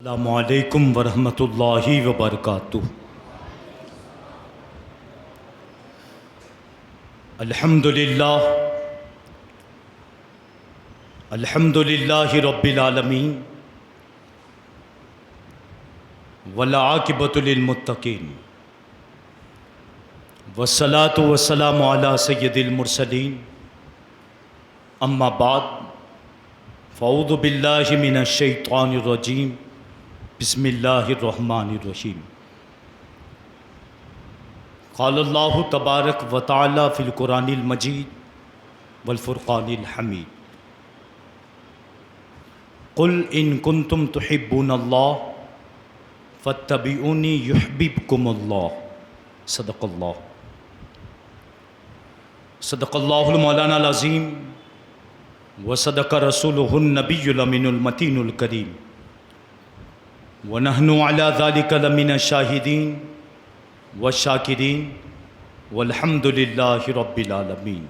السلام علیکم ورحمۃ اللہ وبرکاتہ۔ الحمد للہ رب العالمین والعاقبۃ للمتقین والصلاۃ والسلام علی سید المرسلین اما بعد فاعوذ باللہ من الشیطان الرجیم بسم اللہ الرحمن الرحیم۔ قال اللہ تبارک و تعالی فی القرآن المجید والفرقان الحمید۔ قل ان کنتم تحبون اللہ فاتبعونی یحببکم اللہ۔ صدق اللہ المولانا العظیم وصدق رسولہ النبی الامین المتین الکریم ونحن علی ذلک لمن الشاہدین والشاکرین والحمد للہ رب العالمین۔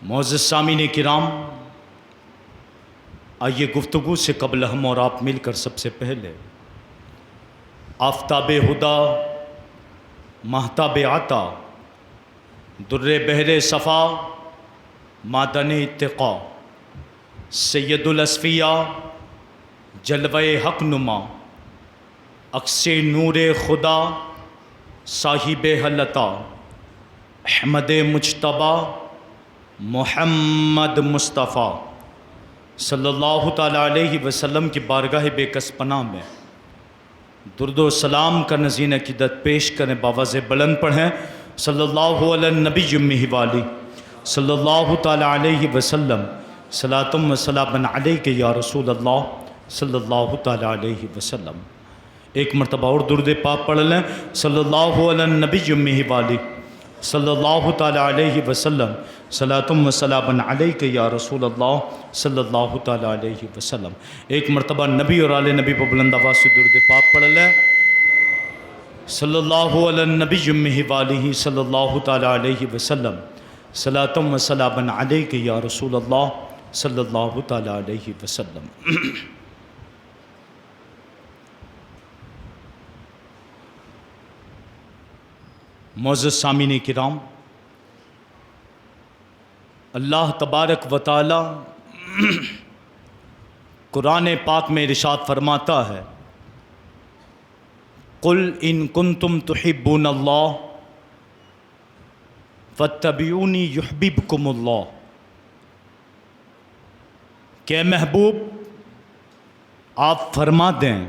معزز سامعین کرام، آئیے گفتگو سے قبل ہم اور آپ مل کر سب سے پہلے آفتاب ہدا، ماہتاب عطا، در بحر صفا، معدن اتقا، سید الاصفیاء، جلوہ حق نما، عکس نور خدا، صاحب حلتا، احمد مجتبی محمد مصطفیٰ صلی اللہ تعالیٰ علیہ وسلم کی بارگاہ بے کس پناہ میں درد و سلام کا نذیر عقیدت پیش کریں، باواز بلند پڑھیں صلی اللہ علیہ النبی امی والی صلی اللہ تعالیٰ علیہ وسلم، صلاۃ و سلام علیک یا رسول اللہ صلی اللہ تعالیٰ علیہ وسلم۔ ایک مرتبہ اور درود پاک پڑھ لیں، صلی اللہ علیہ النبی امی والی صلی اللہ تعالیٰ علیہ وسلم، صلاۃ و سلام علیک یا رسول اللہ صلی اللہ تعالیٰ علیہ وسلم۔ ایک مرتبہ نبی اور آل نبی پر بلند آواز سے درود پاک پڑھ لیں، صلی اللہ علیہ النبی امی والی صلی اللہ تعالیٰ علیہ وسلم، صلاۃ و سلام علیک یا رسول اللہ صلی اللہ تعالیٰ علیہ وسلم۔ معزز سامعین کرام، اللہ تبارک و تعالی قرآن پاک میں ارشاد فرماتا ہے، قل ان کنتم تحبون اللہ فاتبعونی یحببکم اللہ۔ کہ محبوب آپ فرما دیں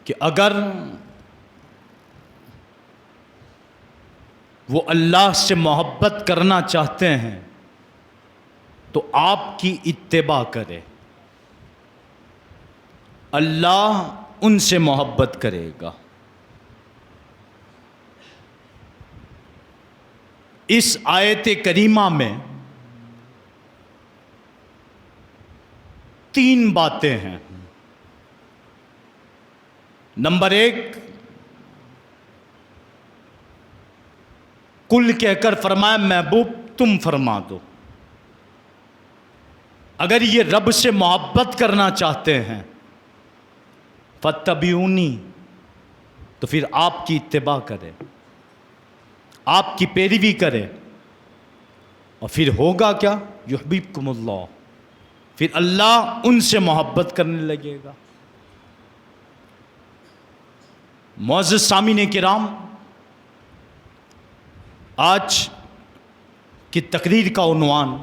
کہ اگر وہ اللہ سے محبت کرنا چاہتے ہیں تو آپ کی اتباع کرے، اللہ ان سے محبت کرے گا۔ اس آیت کریمہ میں تین باتیں ہیں۔ نمبر ایک، کل کہہ کر فرمایا محبوب تم فرما دو، اگر یہ رب سے محبت کرنا چاہتے ہیں فاتبعونی، تو پھر آپ کی اتباع کرے، آپ کی پیروی کرے، اور پھر ہوگا کیا؟ یحببکم اللہ، پھر اللہ ان سے محبت کرنے لگے گا۔ معزز سامعین کرام، آج کی تقریر کا عنوان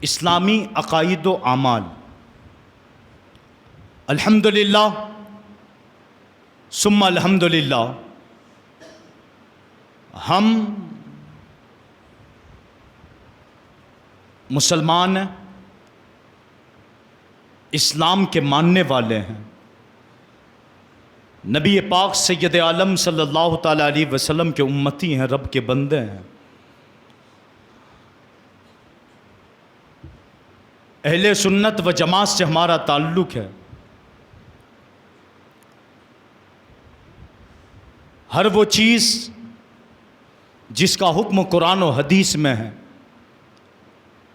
اسلامی عقائد و اعمال۔ الحمدللہ ثم الحمدللہ، ہم مسلمان ہیں، اسلام کے ماننے والے ہیں، نبی پاک سید عالم صلی اللہ تعالیٰ علیہ وسلم کے امتی ہیں، رب کے بندے ہیں۔ اہل سنت و جماعت سے ہمارا تعلق ہے۔ ہر وہ چیز جس کا حکم قرآن و حدیث میں ہے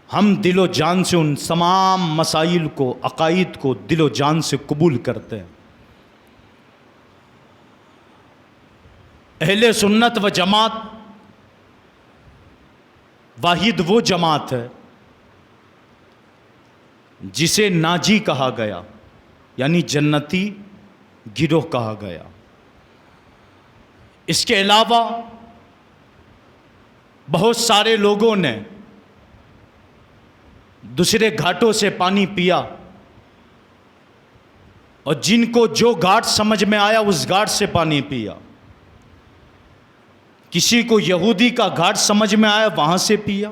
ہم دل و جان سے ان تمام مسائل کو، عقائد کو دل و جان سے قبول کرتے ہیں۔ اہل سنت و جماعت واحد وہ جماعت ہے جسے ناجی کہا گیا، یعنی جنتی گروہ کہا گیا۔ اس کے علاوہ بہت سارے لوگوں نے دوسرے گھاٹوں سے پانی پیا، اور جن کو جو گھاٹ سمجھ میں آیا اس گھاٹ سے پانی پیا۔ کسی کو یہودی کا گھاٹ سمجھ میں آیا وہاں سے پیا،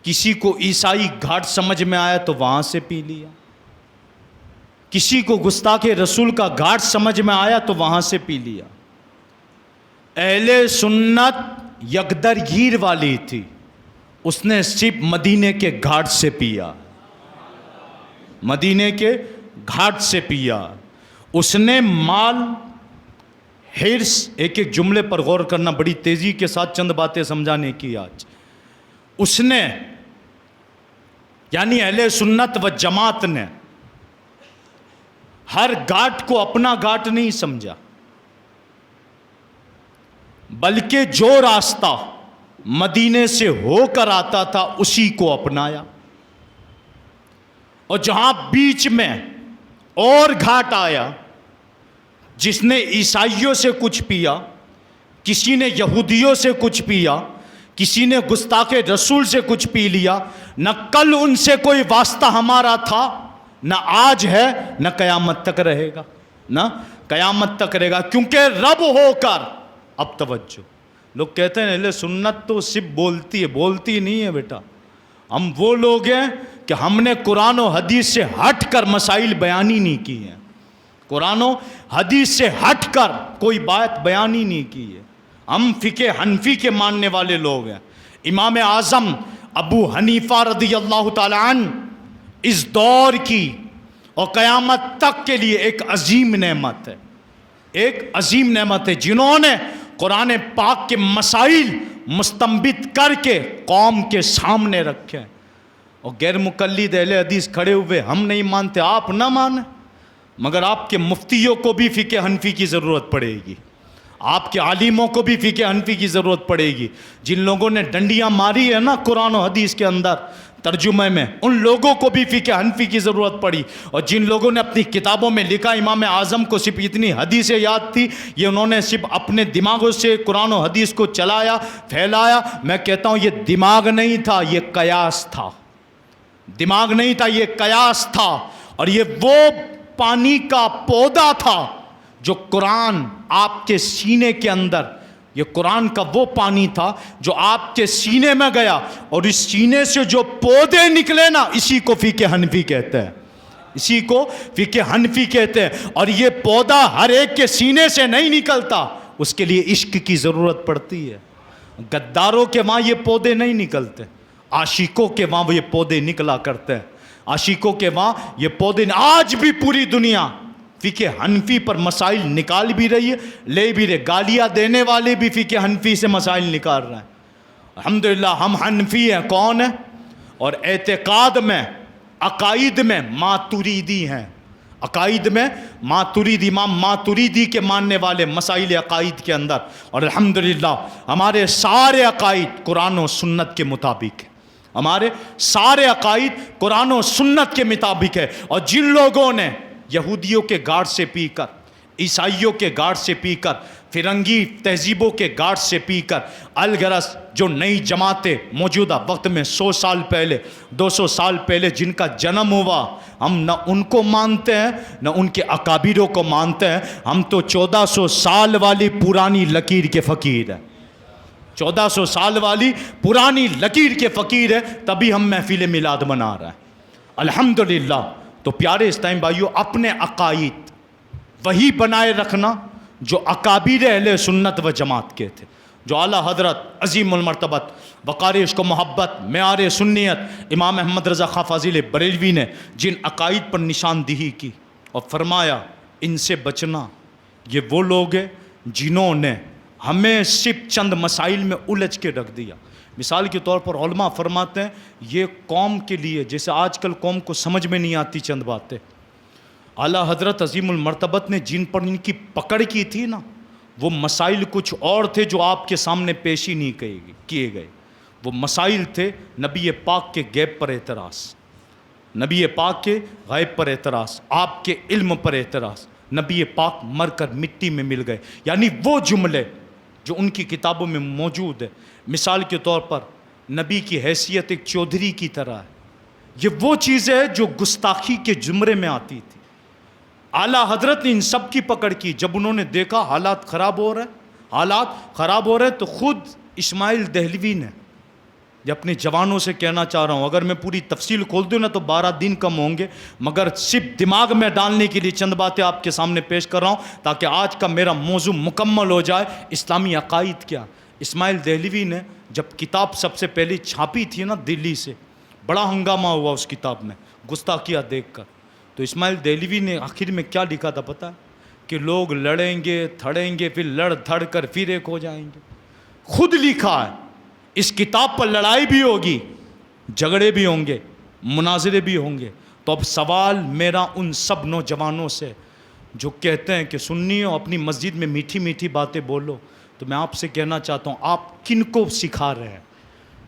کسی کو عیسائی گھاٹ سمجھ میں آیا تو وہاں سے پی لیا، کسی کو گستاخ رسول کا گھاٹ سمجھ میں آیا تو وہاں سے پی لیا۔ اہل سنت یکدرگیر والی تھی، اس نے صرف مدینے کے گھاٹ سے پیا، مدینے کے گھاٹ سے پیا۔ اس نے مال، حرص، ایک ایک جملے پر غور کرنا، بڑی تیزی کے ساتھ چند باتیں سمجھانے کی آج۔ اس نے یعنی اہل سنت و جماعت نے ہر گھاٹ کو اپنا گھاٹ نہیں سمجھا، بلکہ جو راستہ مدینے سے ہو کر آتا تھا اسی کو اپنایا، اور جہاں بیچ میں اور گھاٹ آیا، جس نے عیسائیوں سے کچھ پیا، کسی نے یہودیوں سے کچھ پیا، کسی نے گستاخ رسول سے کچھ پی لیا، نہ کل ان سے کوئی واسطہ ہمارا تھا، نہ آج ہے، نہ قیامت تک رہے گا، نہ قیامت تک رہے گا، کیونکہ رب ہو کر۔ اب توجہ، لوگ کہتے ہیں اہل سنت تو صرف بولتی ہے، بولتی نہیں ہے بیٹا۔ ہم وہ لوگ ہیں کہ ہم نے قرآن و حدیث سے ہٹ کر مسائل بیان ہی نہیں کی ہیں، قرآن و حدیث سے ہٹ کر کوئی بات بیان ہی نہیں کی ہے۔ ہم فقہ حنفی کے ماننے والے لوگ ہیں۔ امام اعظم ابو حنیفہ رضی اللہ تعالی عنہ اس دور کی اور قیامت تک کے لیے ایک عظیم نعمت ہے، ایک عظیم نعمت ہے، جنہوں نے قرآن پاک کے مسائل مستنبط کر کے قوم کے سامنے رکھے، اور غیر مقلد اہل حدیث کھڑے ہوئے، ہم نہیں مانتے، آپ نہ مانیں، مگر آپ کے مفتیوں کو بھی فقہ حنفی کی ضرورت پڑے گی، آپ کے عالموں کو بھی فقہ حنفی کی ضرورت پڑے گی۔ جن لوگوں نے ڈنڈیاں ماری ہے نا قرآن و حدیث کے اندر ترجمے میں، ان لوگوں کو بھی فقہ حنفی کی ضرورت پڑی، اور جن لوگوں نے اپنی کتابوں میں لکھا امام اعظم کو صرف اتنی حدیثیں یاد تھی، یہ انہوں نے صرف اپنے دماغوں سے قرآن و حدیث کو چلایا، پھیلایا۔ میں کہتا ہوں یہ دماغ نہیں تھا، یہ قیاس تھا، دماغ نہیں تھا، یہ قیاس تھا، اور یہ وہ پانی کا پودا تھا جو قرآن آپ کے سینے کے اندر، یہ قرآن کا وہ پانی تھا جو آپ کے سینے میں گیا، اور اس سینے سے جو پودے نکلے نا، اسی کو فقہ حنفی کہتے ہیں، اسی کو فقہ حنفی کہتے ہیں۔ اور یہ پودا ہر ایک کے سینے سے نہیں نکلتا، اس کے لیے عشق کی ضرورت پڑتی ہے۔ غداروں کے وہاں یہ پودے نہیں نکلتے، عاشقوں کے وہاں وہ یہ پودے نکلا کرتے ہیں، عاشقوں کے وہاں یہ پودے۔ آج بھی پوری دنیا فقہ حنفی پر مسائل نکال بھی رہی ہے، لے بھی رہے، گالیاں دینے والے بھی فقہ حنفی سے مسائل نکال رہے ہیں۔ الحمدللہ ہم حنفی ہیں، کون ہیں؟ اور اعتقاد میں، عقائد میں ماتریدی ہیں، عقائد میں ماتریدی، امام ماتریدی کے ماننے والے مسائل عقائد کے اندر، اور الحمدللہ ہمارے سارے عقائد قرآن و سنت کے مطابق ہیں، ہمارے سارے عقائد قرآن و سنت کے مطابق ہے۔ اور جن لوگوں نے یہودیوں کے گاڑ سے پی کر، عیسائیوں کے گاڑ سے پی کر، فرنگی تہذیبوں کے گاڑ سے پی کر، الغرض جو نئی جماعتیں موجودہ وقت میں 100 سال پہلے، 200 سال پہلے جن کا جنم ہوا، ہم نہ ان کو مانتے ہیں نہ ان کے اکابروں کو مانتے ہیں، ہم تو 1400 سال والی پرانی لکیر کے فقیر ہیں، 1400 سال والی پرانی لکیر کے فقیر ہیں، تبھی ہم محفل میلاد منا رہے ہیں الحمدللہ۔ تو پیارے اسلام بھائیوں، اپنے عقائد وہی بنائے رکھنا جو اکابر اہل سنت و جماعت کے تھے، جو اعلیٰ حضرت عظیم المرتبت وقار عشق و محبت معیار سنیت امام احمد رضا خاں فاضل بریلوی نے جن عقائد پر نشاندہی کی اور فرمایا ان سے بچنا، یہ وہ لوگ ہیں جنہوں نے ہمیں صرف چند مسائل میں الجھ کے رکھ دیا، مثال کے طور پر علماء فرماتے ہیں یہ قوم کے لیے، جیسے آج کل قوم کو سمجھ میں نہیں آتی چند باتیں، اعلیٰ حضرت عظیم المرتبت نے جن پر ان کی پکڑ کی تھی نا، وہ مسائل کچھ اور تھے جو آپ کے سامنے پیش ہی نہیں کیے گئے۔ وہ مسائل تھے نبی پاک کے غیب پر اعتراض، نبی پاک کے غیب پر اعتراض، آپ کے علم پر اعتراض۔ نبی پاک مر کر مٹی میں مل گئے، یعنی وہ جملے جو ان کی کتابوں میں موجود ہے۔ مثال کے طور پر نبی کی حیثیت ایک چودھری کی طرح ہے، یہ وہ چیزیں ہیں جو گستاخی کے زمرے میں آتی تھی۔ اعلیٰ حضرت نے ان سب کی پکڑ کی۔ جب انہوں نے دیکھا حالات خراب ہو رہے تو خود اسماعیل دہلوی نے، یہ اپنے جوانوں سے کہنا چاہ رہا ہوں، اگر میں پوری تفصیل کھول دوں نا تو 12 دن کم ہوں گے، مگر صرف دماغ میں ڈالنے کے لیے چند باتیں آپ کے سامنے پیش کر رہا ہوں تاکہ آج کا میرا موضوع مکمل ہو جائے۔ اسلامی عقائد کیا؟ اسماعیل دہلوی نے جب کتاب سب سے پہلے چھاپی تھی نا دلی سے، بڑا ہنگامہ ہوا اس کتاب میں گستاخیاں دیکھ کر۔ تو اسماعیل دہلوی نے آخر میں کیا لکھا تھا پتہ ہے؟ کہ لوگ لڑیں گے تھڑیں گے، پھر لڑ تھڑ کر پھر ایک ہو جائیں گے۔ خود لکھا ہے اس کتاب پر لڑائی بھی ہوگی، جھگڑے بھی ہوں گے، مناظرے بھی ہوں گے۔ تو اب سوال میرا ان سب نوجوانوں سے جو کہتے ہیں کہ سنیوں اپنی مسجد میں میٹھی میٹھی باتیں بولو، تو میں آپ سے کہنا چاہتا ہوں آپ کن کو سکھا رہے ہیں؟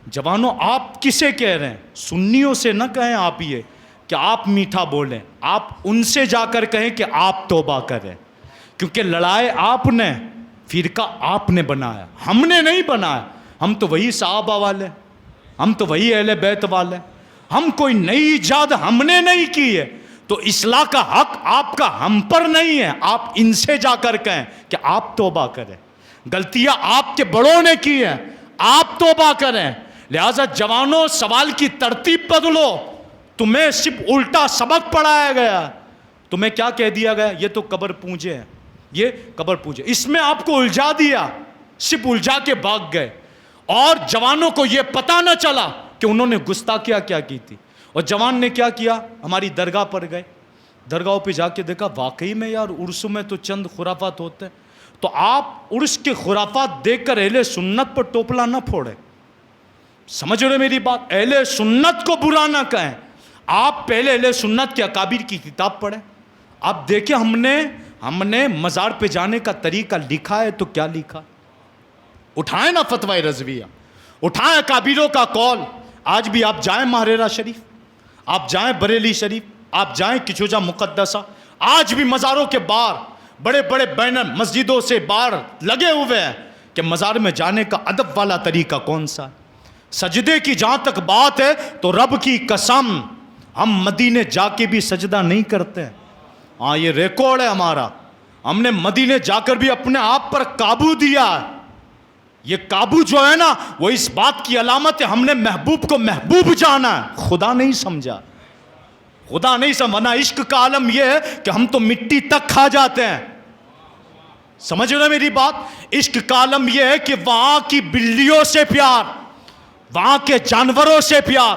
جوانوں آپ کسے کہہ رہے ہیں؟ سنیوں سے نہ کہیں آپ یہ کہ آپ میٹھا بولیں، آپ ان سے جا کر کہیں کہ آپ توبہ کریں، کیونکہ لڑائے آپ نے، فرقہ آپ نے بنایا، ہم نے نہیں بنایا۔ ہم تو وہی صحابہ والے، ہم تو وہی اہل بیت والے، ہم کوئی نئی ایجاد ہم نے نہیں کی ہے۔ تو اصلاح کا حق آپ کا ہم پر نہیں ہے، آپ ان سے جا کر کہیں کہ آپ توبہ کریں۔ غلطیاں آپ کے بڑوں نے کی ہیں، آپ توبہ کریں۔ لہٰذا جوانوں سوال کی ترتیب بدلو۔ تمہیں صرف الٹا سبق پڑھایا گیا، تمہیں کیا کہہ دیا گیا؟ یہ تو قبر پوجے ہیں، یہ قبر پوجے۔ اس میں آپ کو الجھا دیا، صرف الجھا کے بھاگ گئے، اور جوانوں کو یہ پتہ نہ چلا کہ انہوں نے گستاخیاں کیا کی تھی۔ اور جوان نے کیا کیا؟ ہماری درگاہ پر گئے، درگاہوں پہ جا کے دیکھا واقعی میں یار عرسوں میں تو چند خرافات ہوتے ہیں۔ تو آپ عرس کے خرافات دیکھ کر اہل سنت پر ٹوپلا نہ پھوڑے، سمجھ رہے میری بات؟ اہل سنت کو برا نہ کہیں۔ آپ پہلے اہل سنت کے اکابر کی کتاب پڑھیں، آپ دیکھیں ہم نے مزار پہ جانے کا طریقہ لکھا ہے تو کیا لکھا؟ اٹھائیں نا فتوی رضویہ، اٹھائیں اکابروں کا قول۔ آج بھی آپ جائیں ماہرہ شریف، آپ جائیں بریلی شریف، آپ جائیں کچوجا مقدسہ، آج بھی مزاروں کے باہر بڑے بڑے بینر مسجدوں سے باہر لگے ہوئے ہیں کہ مزار میں جانے کا ادب والا طریقہ کون سا ہے۔ سجدے کی جہاں تک بات ہے تو رب کی قسم ہم مدینے جا کے بھی سجدہ نہیں کرتے ہیں۔ ہاں یہ ریکارڈ ہے ہمارا، ہم نے مدینے جا کر بھی اپنے آپ پر قابو دیا ہے۔ یہ قابو جو ہے نا وہ اس بات کی علامت ہے ہم نے محبوب کو محبوب جانا ہے، خدا نہیں سمجھا، خدا نہیں سمجھا۔ عشق کا عالم یہ ہے کہ ہم تو مٹی تک کھا جاتے ہیں، سمجھ رہے میری بات؟ عشق کا عالم یہ ہے کہ وہاں کی بلیوں سے پیار، وہاں کے جانوروں سے پیار،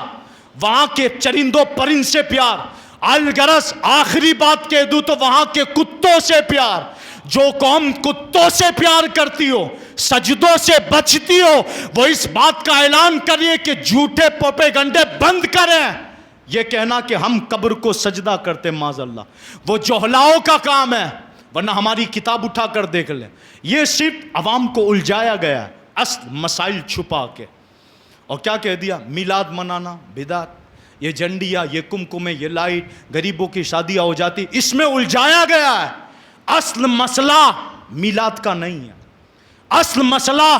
وہاں کے چرندوں پرند سے پیار، الغرض آخری بات کہہ دوں تو وہاں کے کتوں سے پیار۔ جو قوم کتوں سے پیار کرتی ہو، سجدوں سے بچتی ہو، وہ اس بات کا اعلان کریے کہ جھوٹے پروپیگنڈے بند کریں۔ یہ کہنا کہ ہم قبر کو سجدہ کرتے، معاذ اللہ، وہ جوہلاؤں کا کام ہے، ورنہ ہماری کتاب اٹھا کر دیکھ لیں۔ یہ صرف عوام کو الجھایا گیا ہے اصل مسائل چھپا کے۔ اور کیا کہہ دیا؟ میلاد منانا بدعت، یہ جھنڈیاں، یہ کمکمے، یہ لائٹ، غریبوں کی شادیاں ہو جاتی، اس میں الجھایا گیا ہے۔ اصل مسئلہ میلاد کا نہیں ہے، اصل مسئلہ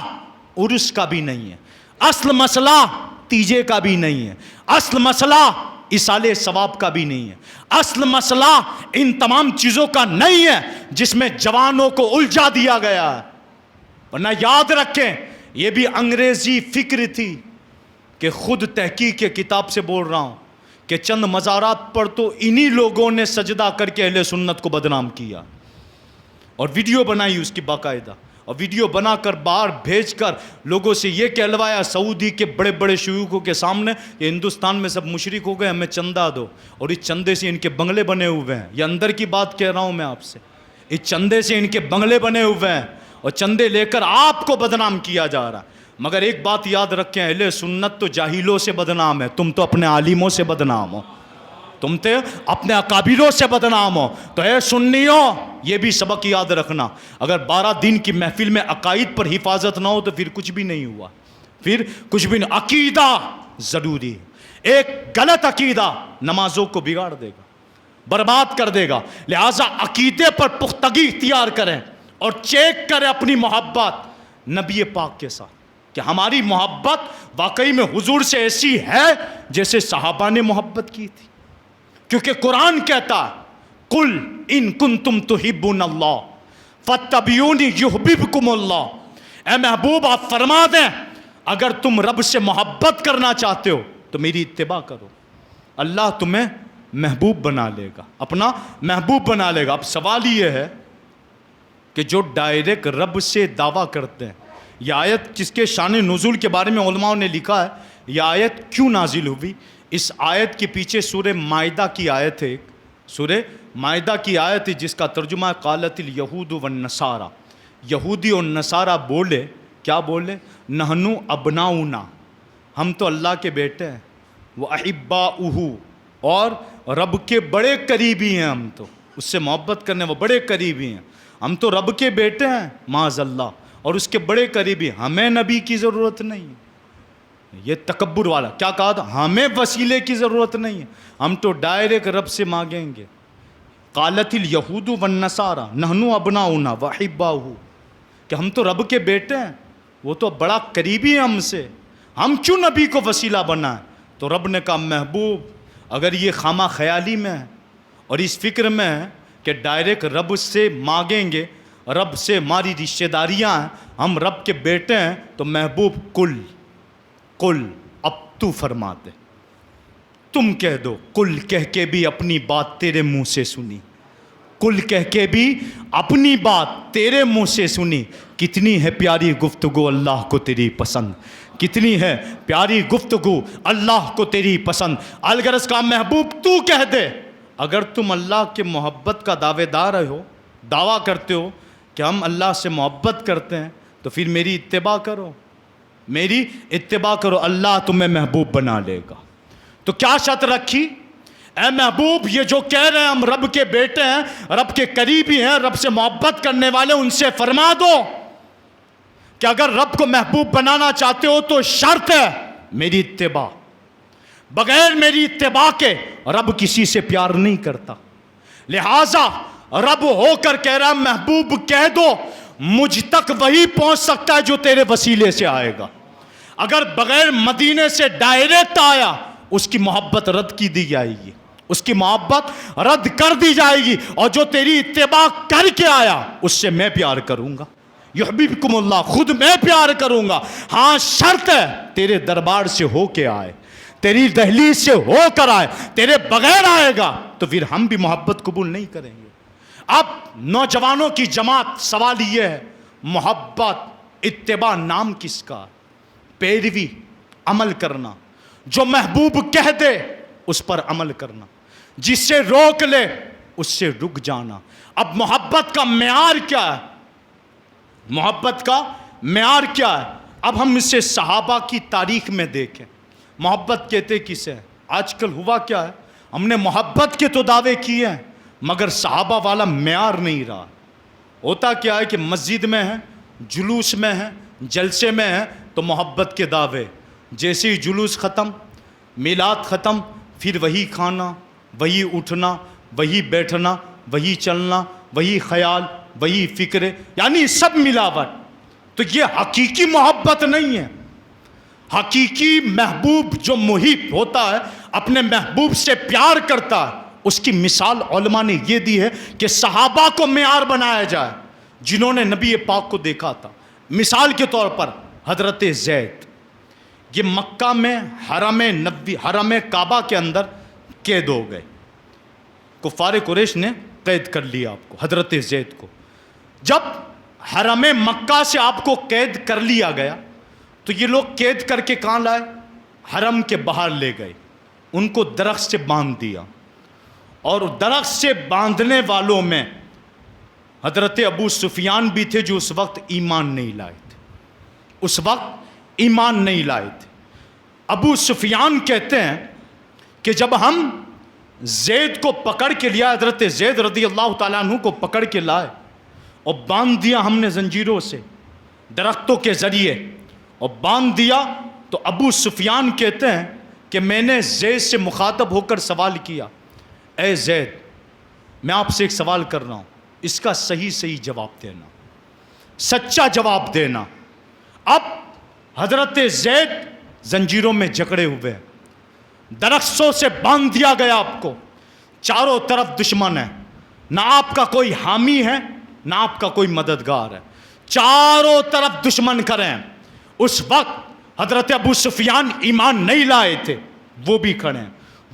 عرس کا بھی نہیں ہے، اصل مسئلہ تیجے کا بھی نہیں ہے، اصل مسئلہ اصالِ ثواب کا بھی نہیں ہے، اصل مسئلہ ان تمام چیزوں کا نہیں ہے جس میں جوانوں کو الجھا دیا گیا ہے۔ ورنہ یاد رکھیں یہ بھی انگریزی فکر تھی کہ خود تحقیق کے کتاب سے بول رہا ہوں کہ چند مزارات پر تو انہی لوگوں نے سجدہ کر کے اہل سنت کو بدنام کیا، اور ویڈیو بنائی اس کی باقاعدہ، اور ویڈیو بنا کر باہر بھیج کر لوگوں سے یہ کہلوایا سعودی کے بڑے بڑے شیوخوں کے سامنے، یہ ہندوستان میں سب مشرک ہو گئے، ہمیں چندہ دو، اور اس چندے سے ان کے بنگلے بنے ہوئے ہیں۔ یہ اندر کی بات کہہ رہا ہوں میں آپ سے، اس چندے سے ان کے بنگلے بنے ہوئے ہیں، اور چندے لے کر آپ کو بدنام کیا جا رہا ہے۔ مگر ایک بات یاد رکھیں، اہل سنت تو جاہلوں سے بدنام ہے، تم تو اپنے عالموں سے بدنام ہو، تم تو اپنے اکابروں سے بدنام ہو۔ تو اے سنیوں، یہ بھی سبق یاد رکھنا، اگر 12 دن کی محفل میں عقائد پر حفاظت نہ ہو تو پھر کچھ بھی نہیں ہوا، پھر کچھ بھی نہیں۔ عقیدہ ضروری ہے، ایک غلط عقیدہ نمازوں کو بگاڑ دے گا، برباد کر دے گا۔ لہٰذا عقیدے پر پختگی اختیار کریں اور چیک کریں اپنی محبت نبی پاک کے ساتھ، کہ ہماری محبت واقعی میں حضور سے ایسی ہے جیسے صحابہ نے محبت کی تھی، کیونکہ قرآن کہتا ہے قل ان کنتم تحبون اللہ فاتبعونی یحببکم اللہ۔ اے محبوب آپ فرما دیں اگر تم رب سے محبت کرنا چاہتے ہو تو میری اتباع کرو، اللہ تمہیں محبوب بنا لے گا، اپنا محبوب بنا لے گا۔ اب سوال یہ ہے کہ جو ڈائریکٹ رب سے دعویٰ کرتے ہیں، یہ آیت جس کے شان نزول کے بارے میں علماء نے لکھا ہے یہ آیت کیوں نازل ہوئی، اس آیت کے پیچھے سورہ مائدہ کی آیت ہے، ایک سورہ مائدہ کی آیت ہے جس کا ترجمہ ہے قالت الیہود والنصارى، یہودی اور نصارہ بولے، کیا بولے؟ نحنو ابناؤنا، ہم تو اللہ کے بیٹے ہیں، وَأَحِبَّاؤُهُ، اور رب کے بڑے قریبی ہیں، ہم تو اس سے محبت کرنے وہ بڑے قریبی ہیں، ہم تو رب کے بیٹے ہیں معاذ اللہ اور اس کے بڑے قریبی، ہمیں نبی کی ضرورت نہیں ہے۔ یہ تکبر والا کیا کہا تھا؟ ہمیں وسیلے کی ضرورت نہیں ہے، ہم تو ڈائریکٹ رب سے مانگیں گے۔ قالت الیہود والنصارى نحن ابناؤنا واحباؤہ، کہ ہم تو رب کے بیٹے ہیں، وہ تو بڑا قریبی ہے ہم سے، ہم کیوں نبی کو وسیلہ بنائیں؟ تو رب نے کہا محبوب اگر یہ خامہ خیالی میں ہے اور اس فکر میں ہے کہ ڈائریکٹ رب سے مانگیں گے، رب سے ہماری رشتہ داریاں ہیں، ہم رب کے بیٹے ہیں، تو محبوب کل اب تو فرما دے، تم کہہ دو، کل کہہ کے بھی اپنی بات تیرے منہ سے سنی، کل کہہ کے بھی اپنی بات تیرے منہ سے سنی۔ کتنی ہے پیاری گفتگو اللہ کو تیری پسند، کتنی ہے پیاری گفتگو اللہ کو تیری پسند۔ الغرض کا محبوب تو کہہ دے، اگر تم اللہ کے محبت کا دعوے دار ہو، دعویٰ کرتے ہو کہ ہم اللہ سے محبت کرتے ہیں، تو پھر میری اتباع کرو، میری اتباع کرو، اللہ تمہیں محبوب بنا لے گا۔ تو کیا شرط رکھی؟ اے محبوب یہ جو کہہ رہے ہیں ہم رب کے بیٹے ہیں، رب کے قریبی ہیں، رب سے محبت کرنے والے، ان سے فرما دو کہ اگر رب کو محبوب بنانا چاہتے ہو تو شرط ہے میری اتباع، بغیر میری اتباع کے رب کسی سے پیار نہیں کرتا۔ لہٰذا رب ہو کر کہہ رہا محبوب کہہ دو مجھ تک وہی پہنچ سکتا ہے جو تیرے وسیلے سے آئے گا، اگر بغیر مدینے سے ڈائریکٹ آیا اس کی محبت رد کی دی جائے گی، اس کی محبت رد کر دی جائے گی، اور جو تیری اتباع کر کے آیا اس سے میں پیار کروں گا، یحببکم اللہ، خود میں پیار کروں گا۔ ہاں شرط ہے تیرے دربار سے ہو کے آئے، تیری دہلیز سے ہو کر آئے، تیرے بغیر آئے گا تو پھر ہم بھی محبت قبول نہیں کریں گے۔ اب نوجوانوں کی جماعت سوال یہ ہے، محبت اتباع نام کس کا؟ پیروی، عمل کرنا، جو محبوب کہہ دے اس پر عمل کرنا، جس سے روک لے اس سے رک جانا۔ اب محبت کا معیار کیا ہے؟ محبت کا معیار کیا ہے؟ اب ہم اسے صحابہ کی تاریخ میں دیکھیں، محبت کہتے کسے؟ آج کل ہوا کیا ہے، ہم نے محبت کے تو دعوے کیے ہیں مگر صحابہ والا معیار نہیں رہا۔ ہوتا کیا ہے کہ مسجد میں ہے، جلوس میں ہے، جلسے میں ہے تو محبت کے دعوے، جیسے ہی جلوس ختم، میلاد ختم، پھر وہی کھانا، وہی اٹھنا، وہی بیٹھنا، وہی چلنا، وہی خیال، وہی فکر، یعنی سب ملاوٹ۔ تو یہ حقیقی محبت نہیں ہے۔ حقیقی محبوب جو محب ہوتا ہے، اپنے محبوب سے پیار کرتا ہے، اس کی مثال علماء نے یہ دی ہے کہ صحابہ کو معیار بنایا جائے جنہوں نے نبی پاک کو دیکھا تھا۔ مثال کے طور پر حضرت زید، یہ مکہ میں حرم کعبہ کے اندر قید ہو گئے، کفار قریش نے قید کر لیا آپ کو، حضرت زید کو۔ جب حرم مکہ سے آپ کو قید کر لیا گیا تو یہ لوگ قید کر کے کہاں لائے؟ حرم کے باہر لے گئے، ان کو درخت سے باندھ دیا، اور درخت سے باندھنے والوں میں حضرت ابو سفیان بھی تھے جو اس وقت ایمان نہیں لائے تھے۔ اس وقت ایمان نہیں لائے تھے۔ ابو سفیان کہتے ہیں کہ جب ہم زید کو پکڑ کے لیا، حضرت زید رضی اللہ تعالیٰ عنہ کو پکڑ کے لائے اور باندھ دیا ہم نے زنجیروں سے، درختوں کے ذریعے، اور باندھ دیا، تو ابو سفیان کہتے ہیں کہ میں نے زید سے مخاطب ہو کر سوال کیا، اے زید، میں آپ سے ایک سوال کر رہا ہوں، اس کا صحیح جواب دینا، سچا جواب دینا۔ اب حضرت زید زنجیروں میں جکڑے ہوئے ہیں، درختوں سے باندھ دیا گیا، آپ کو چاروں طرف دشمن ہے، نہ آپ کا کوئی حامی ہے نہ آپ کا کوئی مددگار ہے، چاروں طرف دشمن کھڑے ہیں۔ اس وقت حضرت ابو سفیان ایمان نہیں لائے تھے، وہ بھی کھڑے ہیں،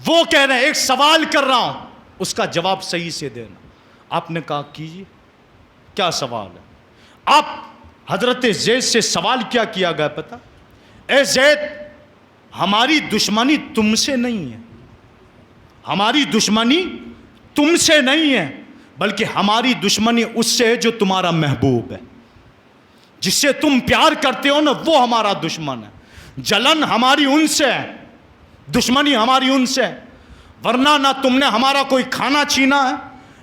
وہ کہہ رہے ہیں ایک سوال کر رہا ہوں، اس کا جواب صحیح سے دینا۔ آپ نے کہا کیجیے، کیا سوال ہے؟ آپ حضرت زید سے سوال کیا کیا گیا پتہ؟ اے زید، ہماری دشمنی تم سے نہیں ہے، ہماری دشمنی تم سے نہیں ہے، بلکہ ہماری دشمنی اس سے ہے جو تمہارا محبوب ہے، جس سے تم پیار کرتے ہو نا، وہ ہمارا دشمن ہے۔ جلن ہماری ان سے ہے، دشمنی ہماری ان سے ہے، ورنہ نہ تم نے ہمارا کوئی کھانا چھینا ہے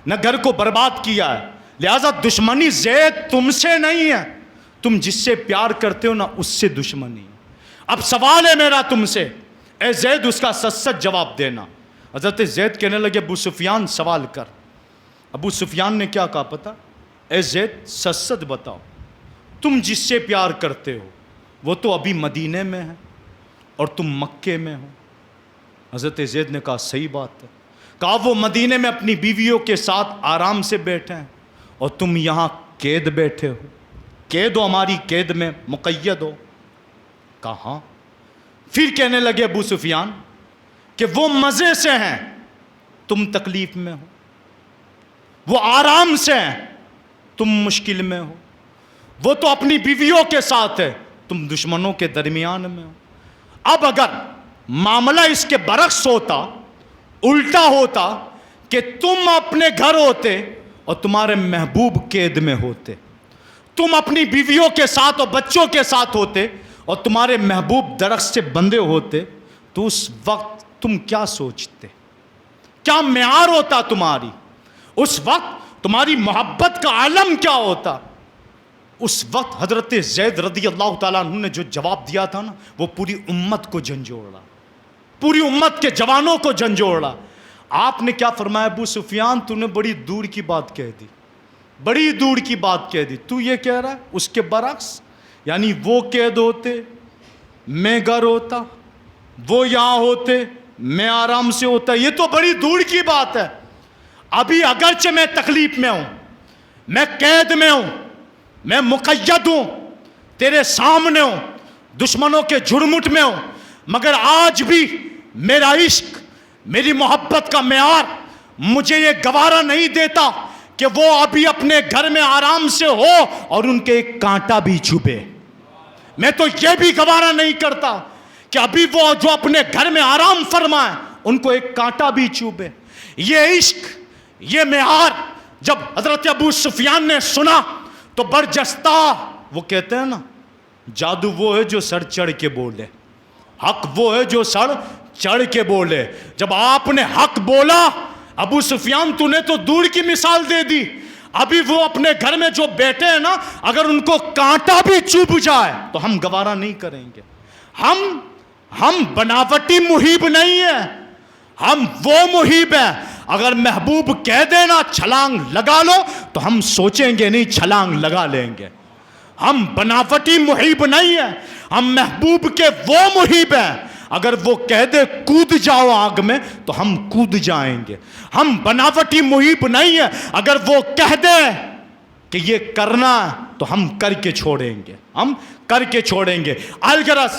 نہ گھر کو برباد کیا ہے، لہذا دشمنی زید تم سے نہیں ہے، تم جس سے پیار کرتے ہو نا اس سے دشمنی ہے۔ اب سوال ہے میرا تم سے، اے زید، اس کا سچ جواب دینا۔ حضرت زید کہنے لگے ابو سفیان سوال کر۔ ابو سفیان نے کیا کہا پتہ؟ اے زید، سچ بتاؤ، تم جس سے پیار کرتے ہو وہ تو ابھی مدینے میں ہے اور تم مکے میں ہو۔ حضرت زید نے کہا صحیح بات ہے۔ کہا وہ مدینے میں اپنی بیویوں کے ساتھ آرام سے بیٹھے ہیں اور تم یہاں قید بیٹھے ہو، قید ہو، ہماری قید میں مقید ہو۔ کہا ہاں۔ پھر کہنے لگے ابو سفیان کہ وہ مزے سے ہیں، تم تکلیف میں ہو، وہ آرام سے ہیں، تم مشکل میں ہو، وہ تو اپنی بیویوں کے ساتھ ہے، تم دشمنوں کے درمیان میں ہو۔ اب اگر معاملہ اس کے برعکس ہوتا، الٹا ہوتا کہ تم اپنے گھر ہوتے اور تمہارے محبوب قید میں ہوتے، تم اپنی بیویوں کے ساتھ اور بچوں کے ساتھ ہوتے اور تمہارے محبوب درخت سے بندھے ہوتے، تو اس وقت تم کیا سوچتے؟ کیا معیار ہوتا تمہاری؟ اس وقت تمہاری محبت کا عالم کیا ہوتا؟ اس وقت حضرت زید رضی اللہ تعالیٰ عنہ نے جو جواب دیا تھا نا، وہ پوری امت کو جھنجھوڑا، پوری امت کے جوانوں کو جھنجھوڑا۔ آپ نے کیا فرمایا؟ ابو سفیان، تو نے بڑی دور کی بات کہہ دی، بڑی دور کی بات کہہ دی، تو یہ کہہ رہا ہے اس کے برعکس، یعنی وہ قید ہوتے میں گھر ہوتا، وہ یہاں ہوتے میں آرام سے ہوتا، یہ تو بڑی دور کی بات ہے۔ ابھی اگرچہ میں تکلیف میں ہوں، میں قید میں ہوں، میں مقید ہوں، تیرے سامنے ہوں، دشمنوں کے جھرمٹ میں ہوں، مگر آج بھی میرا عشق، میری محبت کا معیار مجھے یہ گوارا نہیں دیتا کہ وہ ابھی اپنے گھر میں آرام سے ہو اور ان کے ایک کانٹا بھی چبھے۔ میں تو یہ بھی گوارا نہیں کرتا کہ ابھی وہ جو اپنے گھر میں آرام فرمائے ان کو ایک کانٹا بھی چوبے۔ یہ عشق، یہ معیار جب حضرت ابو سفیان نے سنا تو برجستہ، وہ کہتے ہیں نا، جادو وہ ہے جو سر چڑھ کے بولے، حق وہ ہے جو سر چڑھ کے بولے۔ جب آپ نے حق بولا، ابو سفیان تو نے تو دور کی مثال دے دی، ابھی وہ اپنے گھر میں جو بیٹھے ہیں نا، اگر ان کو کانٹا بھی چبھ جائے تو ہم گوارا نہیں کریں گے۔ ہم بناوٹی محب نہیں ہیں، ہم وہ محب ہیں، اگر محبوب کہہ دینا چھلانگ لگا لو تو ہم سوچیں گے نہیں، چھلانگ لگا لیں گے۔ ہم بناوٹی محب نہیں ہیں، ہم محبوب کے وہ محب ہیں، اگر وہ کہہ دے کود جاؤ آگ میں تو ہم کود جائیں گے۔ ہم بناوٹی محب نہیں ہیں، اگر وہ کہہ دے کہ یہ کرنا ہے تو ہم کر کے چھوڑیں گے، ہم کر کے چھوڑیں گے۔ الغرض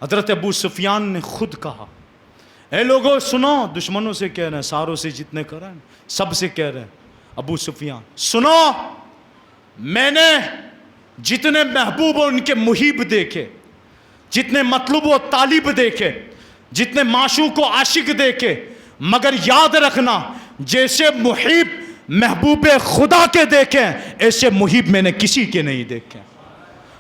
حضرت ابو سفیان نے خود کہا، اے لوگوں سنو، دشمنوں سے کہہ رہے ہیں، ساروں سے جتنے کر رہے ہیں سب سے کہہ رہے ہیں، ابو سفیان سنو، میں نے جتنے محبوب و ان کے محب دیکھے، جتنے مطلوب و طالب دیکھے، جتنے معشوق و عاشق دیکھے، مگر یاد رکھنا جیسے محب محبوب خدا کے دیکھیں ایسے محب میں نے کسی کے نہیں دیکھے۔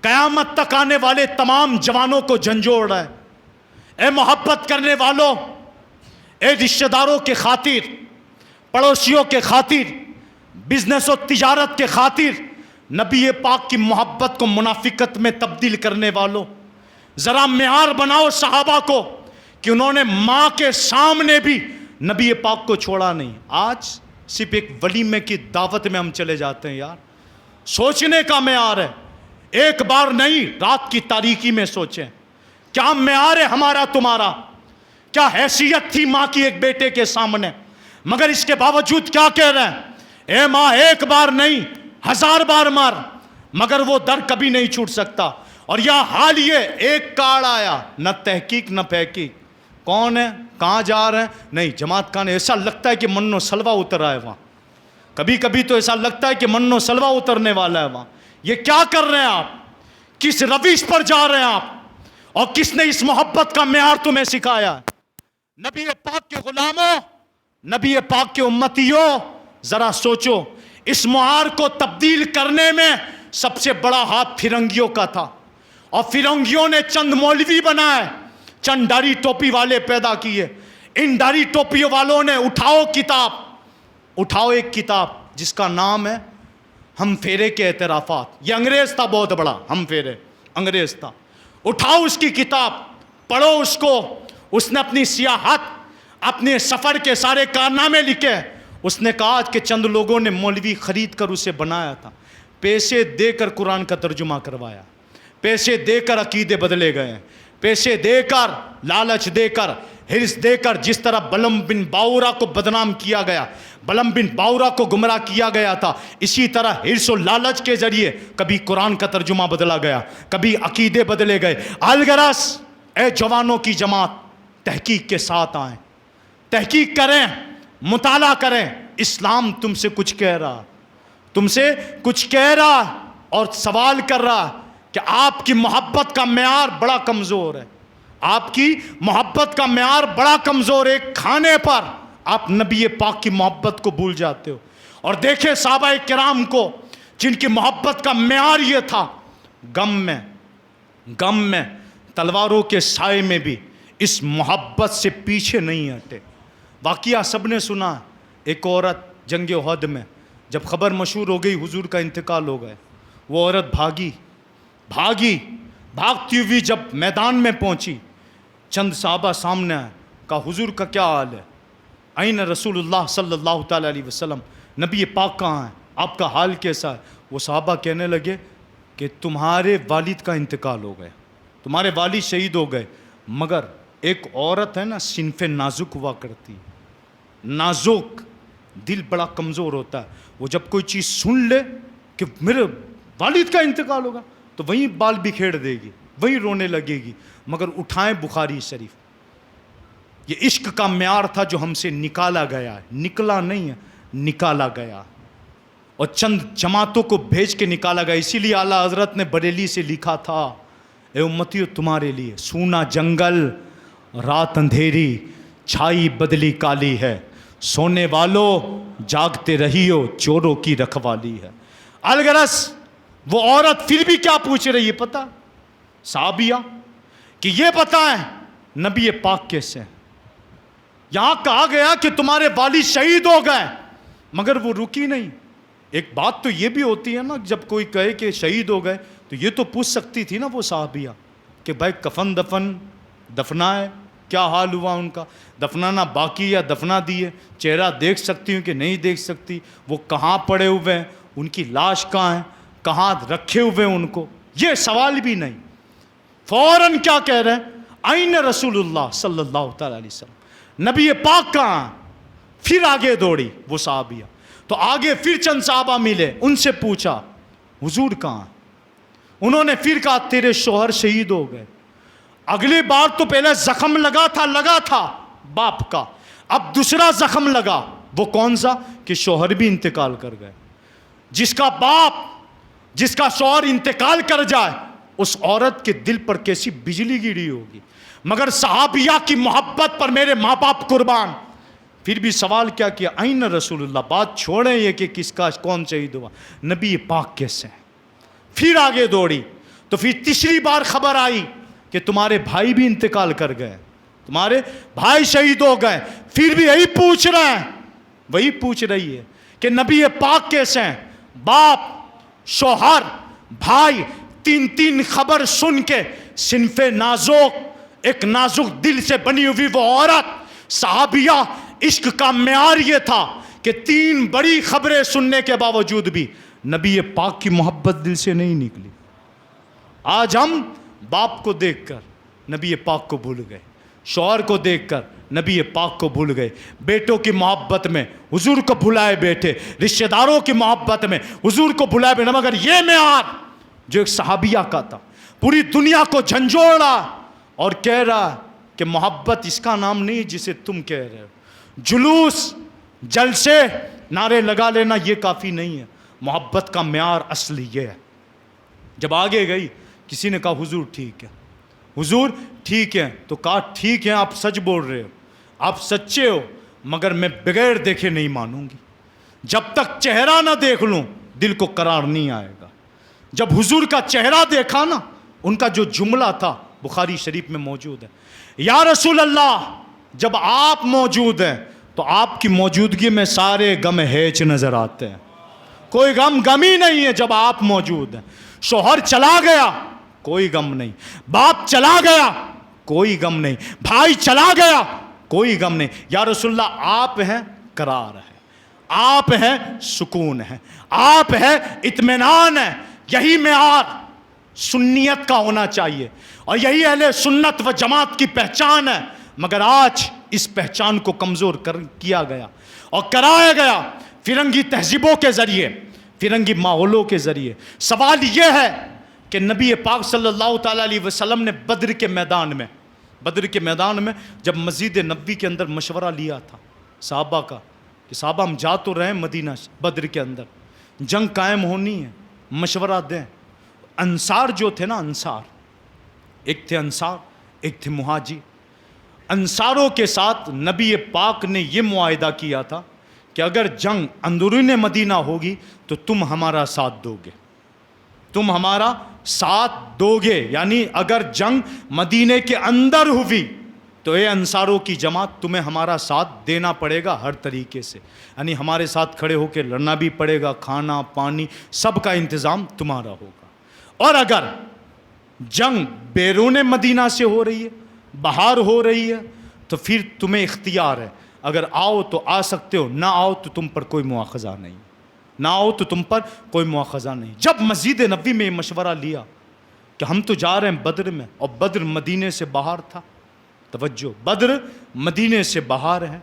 قیامت تک آنے والے تمام جوانوں کو جھنجھوڑ رہا ہے۔ اے محبت کرنے والوں، اے رشتہ داروں کے خاطر، پڑوسیوں کے خاطر، بزنس و تجارت کے خاطر نبی پاک کی محبت کو منافقت میں تبدیل کرنے والوں، ذرا معیار بناؤ صحابہ کو کہ انہوں نے ماں کے سامنے بھی نبی پاک کو چھوڑا نہیں۔ آج صرف ایک ولیمے کی دعوت میں ہم چلے جاتے ہیں یار، سوچنے کا معیار ہے، ایک بار نہیں رات کی تاریکی میں سوچیں، کیا معیار ہے ہمارا تمہارا؟ کیا حیثیت تھی ماں کی ایک بیٹے کے سامنے؟ مگر اس کے باوجود کیا کہہ رہے ہیں؟ اے ماں ایک بار نہیں 1000 بار مار، مگر وہ در کبھی نہیں چھوٹ سکتا۔ اور یہ حال یہ ایک کارڈ آیا، نہ تحقیق نہ پحقیق، کون ہے کہاں جا رہے ہیں نہیں جماعت کہاں، ایسا لگتا ہے کہ منو سلوا اتر آئے وہاں، کبھی کبھی تو ایسا لگتا ہے کہ منو سلوا اترنے والا ہے وہاں۔ یہ کیا کر رہے ہیں آپ؟ کس روش پر جا رہے ہیں آپ؟ اور کس نے اس محبت کا معیار تمہیں سکھایا؟ نبی پاک کے غلاموں، نبی پاک کے امتیوں، ذرا سوچو، اس معیار کو تبدیل کرنے میں سب سے بڑا ہاتھ فرنگیوں کا تھا، اور فرنگیوں نے چند مولوی بنائے، چند داڑھی ٹوپی والے پیدا کیے۔ ان داڑھی ٹوپی والوں نے اٹھاؤ ایک کتاب جس کا نام ہے ہم پھیرے کے اعترافات۔ یہ انگریز تھا بہت بڑا، ہم پھیرے انگریز تھا۔ اٹھاؤ اس کی کتاب، پڑھو اس کو۔ اس نے اپنی سیاحت، اپنے سفر کے سارے کارنامے لکھے۔ اس نے کہا کہ چند لوگوں نے مولوی خرید کر اسے بنایا تھا، پیسے دے کر قرآن کا ترجمہ کروایا، پیسے دے کر عقیدے بدلے گئے، پیسے دے کر، لالچ دے کر، حرص دے کر، جس طرح بلم بن باورا کو بدنام کیا گیا، بلم بن باورا کو گمراہ کیا گیا تھا، اسی طرح حرص و لالچ کے ذریعے کبھی قرآن کا ترجمہ بدلا گیا، کبھی عقیدے بدلے گئے۔ الغرض اے جوانوں کی جماعت، تحقیق کے ساتھ آئیں، تحقیق کریں، مطالعہ کریں۔ اسلام تم سے کچھ کہہ رہا، تم سے کچھ کہہ رہا اور سوال کر رہا کہ آپ کی محبت کا معیار بڑا کمزور ہے، آپ کی محبت کا معیار بڑا کمزور ہے۔ ایک کھانے پر آپ نبی پاک کی محبت کو بھول جاتے ہو۔ اور دیکھیں صحابہ کرام کو، جن کی محبت کا معیار یہ تھا، غم میں تلواروں کے سائے میں بھی اس محبت سے پیچھے نہیں ہٹے۔ واقعہ سب نے سنا، ایک عورت جنگ احد میں جب خبر مشہور ہو گئی حضور کا انتقال ہو گیا، وہ عورت بھاگتی ہوئی جب میدان میں پہنچی، چند صحابہ سامنے آئے، کہا حضور کا کیا حال ہے؟ این رسول اللہ صلی اللہ تعالیٰ علیہ وسلم، نبی پاک کہاں ہیں؟ آپ کا حال کیسا ہے؟ وہ صحابہ کہنے لگے کہ تمہارے والد کا انتقال ہو گیا، تمہارے والد شہید ہو گئے، مگر ایک عورت ہے نا صنف نازک ہوا کرتی، نازک دل بڑا کمزور ہوتا ہے، وہ جب کوئی چیز سن لے کہ میرے والد کا انتقال ہوگا تو وہیں بال بکھیر دے گی، وہیں رونے لگے گی۔ مگر اٹھائیں بخاری شریف، یہ عشق کا معیار تھا جو ہم سے نکالا گیا ہے، نکلا نہیں ہے، نکالا گیا، اور چند جماعتوں کو بھیج کے نکالا گیا۔ اسی لیے اعلیٰ حضرت نے بریلی سے لکھا تھا، اے امتیو تمہارے لیے سونا جنگل رات اندھیری چھائی بدلی کالی ہے، سونے والوں جاگتے رہیو چوروں کی رکھوالی ہے۔ الغرض وہ عورت پھر بھی کیا پوچھ رہی ہے پتہ؟ صحابیہ کہ یہ بتائیں نبی پاک کیسے ہیں؟ یہاں کہا گیا کہ تمہارے والد شہید ہو گئے، مگر وہ رکی نہیں۔ ایک بات تو یہ بھی ہوتی ہے نا، جب کوئی کہے کہ شہید ہو گئے تو یہ تو پوچھ سکتی تھی نا وہ صحابیہ کہ بھائی کفن دفنائے، کیا حال ہوا ان کا، دفنانا باقی یا دفنا دیے، چہرہ دیکھ سکتی ہوں کہ نہیں دیکھ سکتی، وہ کہاں پڑے ہوئے ہیں، ان کی لاش کہاں ہے، کہاں رکھے ہوئے ہیں ان کو، یہ سوال بھی نہیں۔ فوراً کیا کہہ رہے ہیں؟ این رسول اللہ صلی اللہ تعالیٰ علیہ وسلم، نبی پاک کہاں؟ پھر آگے دوڑی وہ صحابیہ، تو آگے پھر چند صحابہ ملے، ان سے پوچھا حضور کہاں؟ انہوں نے پھر کہا تیرے شوہر شہید ہو گئے۔ اگلی بار تو پہلے زخم لگا تھا باپ کا، اب دوسرا زخم لگا، وہ کون سا؟ کہ شوہر بھی انتقال کر گئے۔ جس کا باپ، جس کا شوہر انتقال کر جائے، اس عورت کے دل پر کیسی بجلی گری ہوگی، مگر صحابیہ کی محبت پر میرے ماں باپ قربان۔ پھر بھی سوال کیا کیا؟ این رسول اللہ، بات چھوڑیں یہ کہ کس کا کون شہید ہوا، نبی پاک کیسے ہیں؟ پھر آگے دوڑی تو پھر تیسری بار خبر آئی کہ تمہارے بھائی بھی انتقال کر گئے، تمہارے بھائی شہید ہو گئے، پھر بھی یہی پوچھ رہے ہیں، وہی پوچھ رہی ہے کہ نبی پاک کیسے ہیں؟ باپ، شوہر، بھائی، تین خبر سن کے صنف نازک، ایک نازک دل سے بنی ہوئی وہ عورت صحابیہ، عشق کا معیار یہ تھا کہ 3 بڑی خبریں سننے کے باوجود بھی نبی پاک کی محبت دل سے نہیں نکلی۔ آج ہم باپ کو دیکھ کر نبی پاک کو بھول گئے، شوہر کو دیکھ کر نبی پاک کو بھول گئے، بیٹوں کی محبت میں حضور کو بھلائے بیٹھے، رشتہ داروں کی محبت میں حضور کو بھلائے بیٹھے۔ مگر یہ معیار جو ایک صحابیہ کا تھا پوری دنیا کو جھنجھوڑا اور کہہ رہا کہ محبت اس کا نام نہیں جسے تم کہہ رہے ہو، جلوس، جلسے، نعرے لگا لینا یہ کافی نہیں ہے، محبت کا معیار اصلی یہ ہے۔ جب آگے گئی کسی نے کہا حضور ٹھیک ہے، حضور ٹھیک ہے، تو کہا ٹھیک ہے آپ سچ بول رہے ہو، آپ سچے ہو، مگر میں بغیر دیکھے نہیں مانوں گی، جب تک چہرہ نہ دیکھ لوں دل کو قرار نہیں آئے گا۔ جب حضور کا چہرہ دیکھا نا، ان کا جو جملہ تھا بخاری شریف میں موجود ہے، یا رسول اللہ جب آپ موجود ہیں تو آپ کی موجودگی میں سارے غم ہیچ نظر آتے ہیں، کوئی غم ہی نہیں ہے جب آپ موجود ہیں۔ شوہر چلا گیا کوئی غم نہیں، باپ چلا گیا کوئی غم نہیں، بھائی چلا گیا کوئی غم نہیں۔ یا رسول اللہ آپ ہیں قرار ہے، آپ ہیں سکون ہے، آپ ہیں اطمینان ہے۔ یہی معیار سنیت کا ہونا چاہیے اور یہی اہل سنت و جماعت کی پہچان ہے، مگر آج اس پہچان کو کمزور کیا گیا اور کرایا گیا فرنگی تہذیبوں کے ذریعے، فرنگی ماحولوں کے ذریعے۔ سوال یہ ہے کہ نبی پاک صلی اللہ تعالیٰ علیہ وسلم نے بدر کے میدان میں جب مسجد نبوی کے اندر مشورہ لیا تھا صحابہ کا کہ صحابہ ہم جا تو رہے ہیں مدینہ، بدر کے اندر جنگ قائم ہونی ہے، مشورہ دیں۔ انصار جو تھے نا، انصار، ایک تھے انصار ایک تھے مہاجر، انصاروں کے ساتھ نبی پاک نے یہ معاہدہ کیا تھا کہ اگر جنگ اندرون مدینہ ہوگی تو تم ہمارا ساتھ دو گے، تم ہمارا ساتھ دو گے، یعنی اگر جنگ مدینے کے اندر ہوئی تو اے انصاروں کی جماعت تمہیں ہمارا ساتھ دینا پڑے گا ہر طریقے سے، یعنی ہمارے ساتھ کھڑے ہو کے لڑنا بھی پڑے گا، کھانا پانی سب کا انتظام تمہارا ہوگا۔ اور اگر جنگ بیرون مدینہ سے ہو رہی ہے، باہر ہو رہی ہے، تو پھر تمہیں اختیار ہے، اگر آؤ تو آ سکتے ہو، نہ آؤ تو تم پر کوئی مواخذہ نہیں، نہ آؤ تو تم پر کوئی مواخذہ نہیں۔ جب مسجد نبوی میں یہ مشورہ لیا کہ ہم تو جا رہے ہیں بدر میں، اور بدر مدینے سے باہر تھا، توجہ، بدر مدینے سے باہر ہے،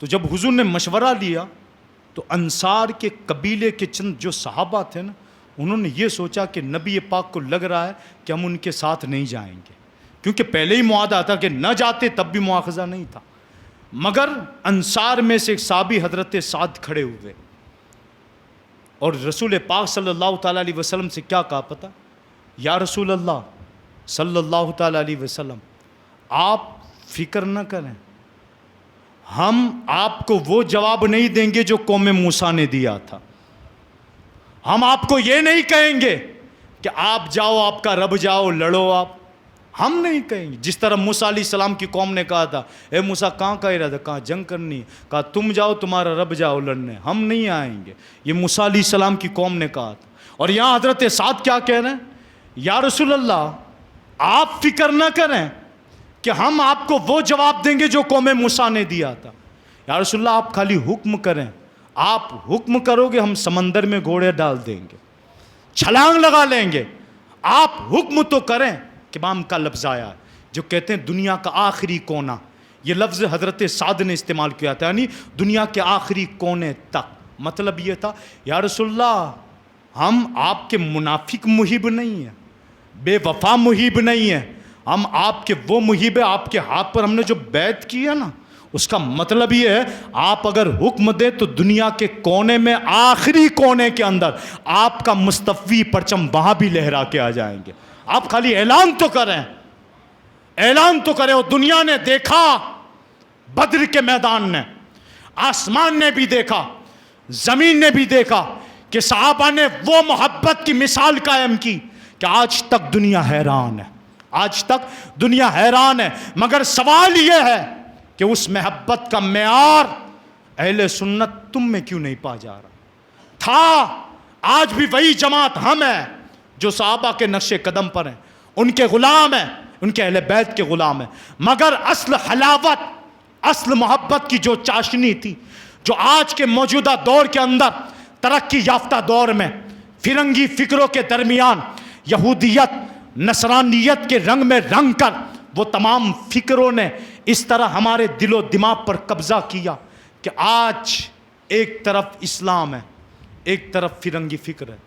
تو جب حضور نے مشورہ لیا تو انصار کے قبیلے کے چند جو صحابہ تھے نا، انہوں نے یہ سوچا کہ نبی پاک کو لگ رہا ہے کہ ہم ان کے ساتھ نہیں جائیں گے، کیونکہ پہلے ہی معاہدہ تھا کہ نہ جاتے تب بھی مواخذہ نہیں تھا۔ مگر انصار میں سے ایک صحابی حضرت سعد کھڑے ہوئے اور رسول پاک صلی اللہ تعالیٰ علیہ وسلم سے کیا کہا پتہ؟ یا رسول اللہ صلی اللہ تعالیٰ علیہ وسلم، آپ فکر نہ کریں، ہم آپ کو وہ جواب نہیں دیں گے جو قوم موسیٰ نے دیا تھا، ہم آپ کو یہ نہیں کہیں گے کہ آپ جاؤ، آپ کا رب جاؤ لڑو، آپ ہم نہیں کہیں گے، جس طرح موسیٰ علیہ السلام کی قوم نے کہا تھا اے موسیٰ کہاں کا ارادہ، کہاں جنگ کرنی ہے، کہا تم جاؤ تمہارا رب جاؤ لڑنے، ہم نہیں آئیں گے، یہ موسیٰ علیہ السلام کی قوم نے کہا تھا۔ اور یہاں حضرت سعد کیا کہہ رہے ہیں؟ یا رسول اللہ آپ فکر نہ کریں کہ ہم آپ کو وہ جواب دیں گے جو قوم موسیٰ نے دیا تھا، یا رسول اللہ آپ خالی حکم کریں، آپ حکم کرو گے ہم سمندر میں گھوڑے ڈال دیں گے، چھلانگ لگا لیں گے، آپ حکم تو کریں۔ کہ امام کا لفظ آیا ہے جو کہتے ہیں دنیا کا آخری کونا، یہ لفظ حضرت سعد نے استعمال کیا تھا، یعنی دنیا کے آخری کونے تک۔ مطلب یہ تھا یا رسول اللہ ہم آپ کے منافق محب نہیں ہیں، بے وفا محب نہیں ہیں، ہم آپ کے وہ محب ہیں، آپ کے ہاتھ پر ہم نے جو بیعت کی ہے نا، اس کا مطلب یہ ہے آپ اگر حکم دیں تو دنیا کے کونے میں آخری کونے کے اندر آپ کا مصطفی پرچم وہاں بھی لہرا کے آ جائیں گے، آپ خالی اعلان تو کریں، اعلان تو کریں۔ اور دنیا نے دیکھا بدر کے میدان میں، آسمان نے بھی دیکھا، زمین نے بھی دیکھا کہ صحابہ نے وہ محبت کی مثال قائم کی کہ آج تک دنیا حیران ہے، آج تک دنیا حیران ہے، مگر سوال یہ ہے کہ اس محبت کا معیار اہل سنت تم میں کیوں نہیں پا جا رہا؟ تھا، آج بھی وہی جماعت ہم ہیں جو صحابہ کے نقش قدم پر ہیں، ان کے غلام ہیں، ان کے اہل بیت کے غلام ہیں، مگر اصل حلاوت، اصل محبت کی جو چاشنی تھی، جو آج کے موجودہ دور کے اندر ترقی یافتہ دور میں فرنگی فکروں کے درمیان یہودیت نصرانیت کے رنگ میں رنگ کر وہ تمام فکروں نے اس طرح ہمارے دل و دماغ پر قبضہ کیا کہ آج ایک طرف اسلام ہے، ایک طرف فرنگی فکر ہے۔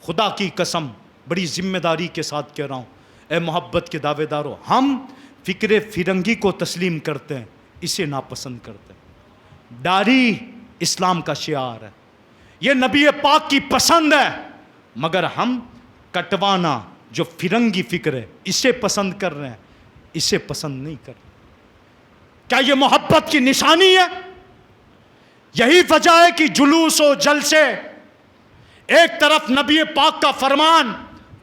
خدا کی قسم بڑی ذمہ داری کے ساتھ کہہ رہا ہوں، اے محبت کے دعوے داروں، ہم فکر فرنگی کو تسلیم کرتے ہیں، اسے ناپسند کرتے ہیں۔ داڑھی اسلام کا شعار ہے، یہ نبی پاک کی پسند ہے، مگر ہم کٹوانا جو فرنگی فکر ہے اسے پسند کر رہے ہیں، اسے پسند نہیں کر رہے۔ کیا یہ محبت کی نشانی ہے؟ یہی وجہ ہے کہ جلوس و جلسے، ایک طرف نبی پاک کا فرمان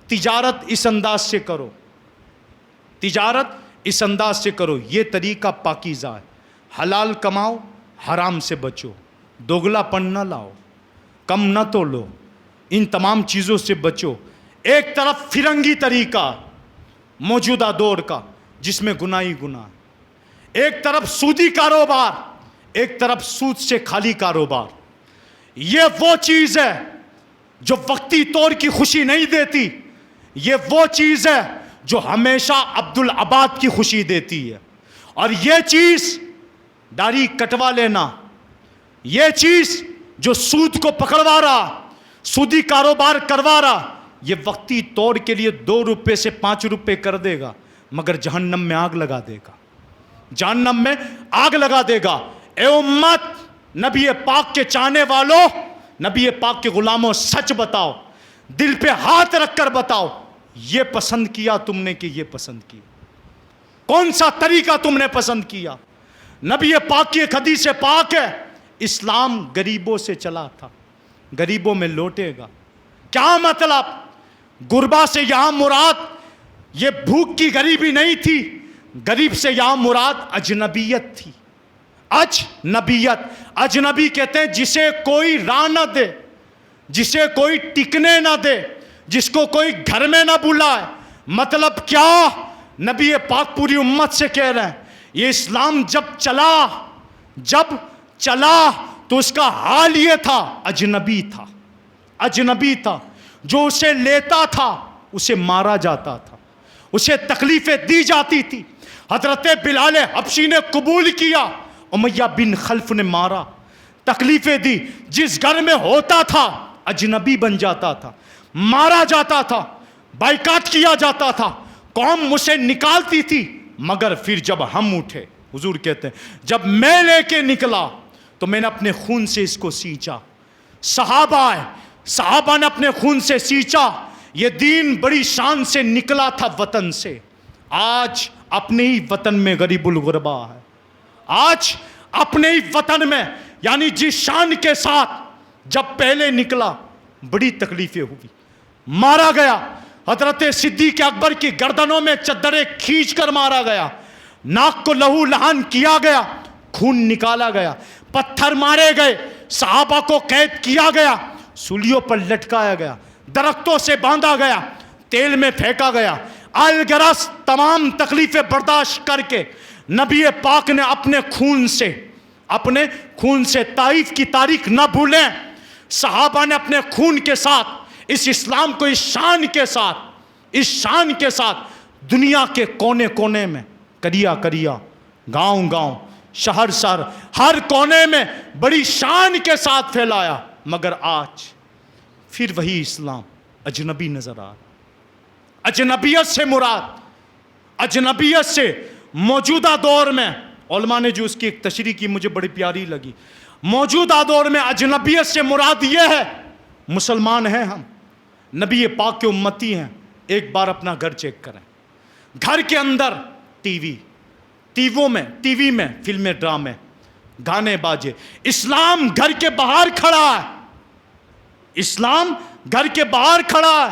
تجارت اس انداز سے کرو، تجارت اس انداز سے کرو، یہ طریقہ پاکیزہ ہے، حلال کماؤ، حرام سے بچو، دوگلا پن نہ لاؤ، کم نہ تو لو، ان تمام چیزوں سے بچو۔ ایک طرف فرنگی طریقہ موجودہ دور کا جس میں گناہ ہی گناہ ہے، ایک طرف سودی کاروبار، ایک طرف سود سے خالی کاروبار۔ یہ وہ چیز ہے جو وقتی طور کی خوشی نہیں دیتی، یہ وہ چیز ہے جو ہمیشہ عبدالعباد کی خوشی دیتی ہے۔ اور یہ چیز داڑھی کٹوا لینا، یہ چیز جو سود کو پکڑوا رہا، سودی کاروبار کروا رہا، یہ وقتی طور کے لیے 2 روپے سے 5 روپے کر دے گا، مگر جہنم میں آگ لگا دے گا، جہنم میں آگ لگا دے گا۔ اے امت، نبی پاک کے چاہنے والوں، نبی پاک کے غلاموں، سچ بتاؤ، دل پہ ہاتھ رکھ کر بتاؤ، یہ پسند کیا تم نے کہ یہ پسند کیا؟ کون سا طریقہ تم نے پسند کیا؟ نبی پاک کی ایک حدیث پاک ہے، اسلام غریبوں سے چلا تھا، غریبوں میں لوٹے گا۔ کیا مطلب؟ غربا سے یہاں مراد یہ بھوک کی غریبی نہیں تھی، غریب سے یہاں مراد اجنبیت تھی۔ اجنبیت، اجنبی کہتے ہیں جسے کوئی راہ نہ دے، جسے کوئی ٹکنے نہ دے، جس کو کوئی گھر میں نہ بلائے۔ مطلب کیا؟ نبی پاک پوری امت سے کہہ رہے ہیں یہ اسلام جب چلا تو اس کا حال یہ تھا، اجنبی تھا، اجنبی تھا، جو اسے لیتا تھا اسے مارا جاتا تھا، اسے تکلیفیں دی جاتی تھی۔ حضرت بلال حبشی نے قبول کیا، امیہ بن خلف نے مارا، تکلیفیں دی۔ جس گھر میں ہوتا تھا اجنبی بن جاتا تھا، مارا جاتا تھا، بائیکاٹ کیا جاتا تھا، قوم اسے نکالتی تھی۔ مگر پھر جب ہم اٹھے، حضور کہتے ہیں جب میں لے کے نکلا تو میں نے اپنے خون سے اس کو سینچا، صحابہ نے اپنے خون سے سینچا۔ یہ دین بڑی شان سے نکلا تھا وطن سے، آج اپنے ہی وطن میں غریب الغربا ہے، آج اپنے ہی وطن میں، یعنی جس شان کے ساتھ جب پہلے نکلا بڑی تکلیفیں ہوئی، مارا گیا۔ حضرت صدیق اکبر کی گردنوں میں چادریں کھینچ کر مارا گیا، ناک کو لہو لہان کیا گیا، خون نکالا گیا، پتھر مارے گئے، صحابہ کو قید کیا گیا، سولیوں پر لٹکایا گیا، درختوں سے باندھا گیا، تیل میں پھینکا گیا۔ الغرض تمام تکلیفیں برداشت کر کے نبی پاک نے اپنے خون سے طائف کی تاریخ نہ بھولیں، صحابہ نے اپنے خون کے ساتھ اس اسلام کو اس شان کے ساتھ دنیا کے کونے کونے میں، کریا گاؤں شہر ہر کونے میں بڑی شان کے ساتھ پھیلایا۔ مگر آج پھر وہی اسلام اجنبی نظر آ رہا۔ اجنبیت سے مراد، اجنبیت سے موجودہ دور میں علماء نے جو اس کی ایک تشریح کی مجھے بڑی پیاری لگی، موجودہ دور میں اجنبیت سے مراد یہ ہے، مسلمان ہیں ہم، نبی پاک کے امتی ہیں۔ ایک بار اپنا گھر چیک کریں، گھر کے اندر ٹی وی میں فلمیں، ڈرامے، گانے باجے، اسلام گھر کے باہر کھڑا ہے، اسلام گھر کے باہر کھڑا ہے،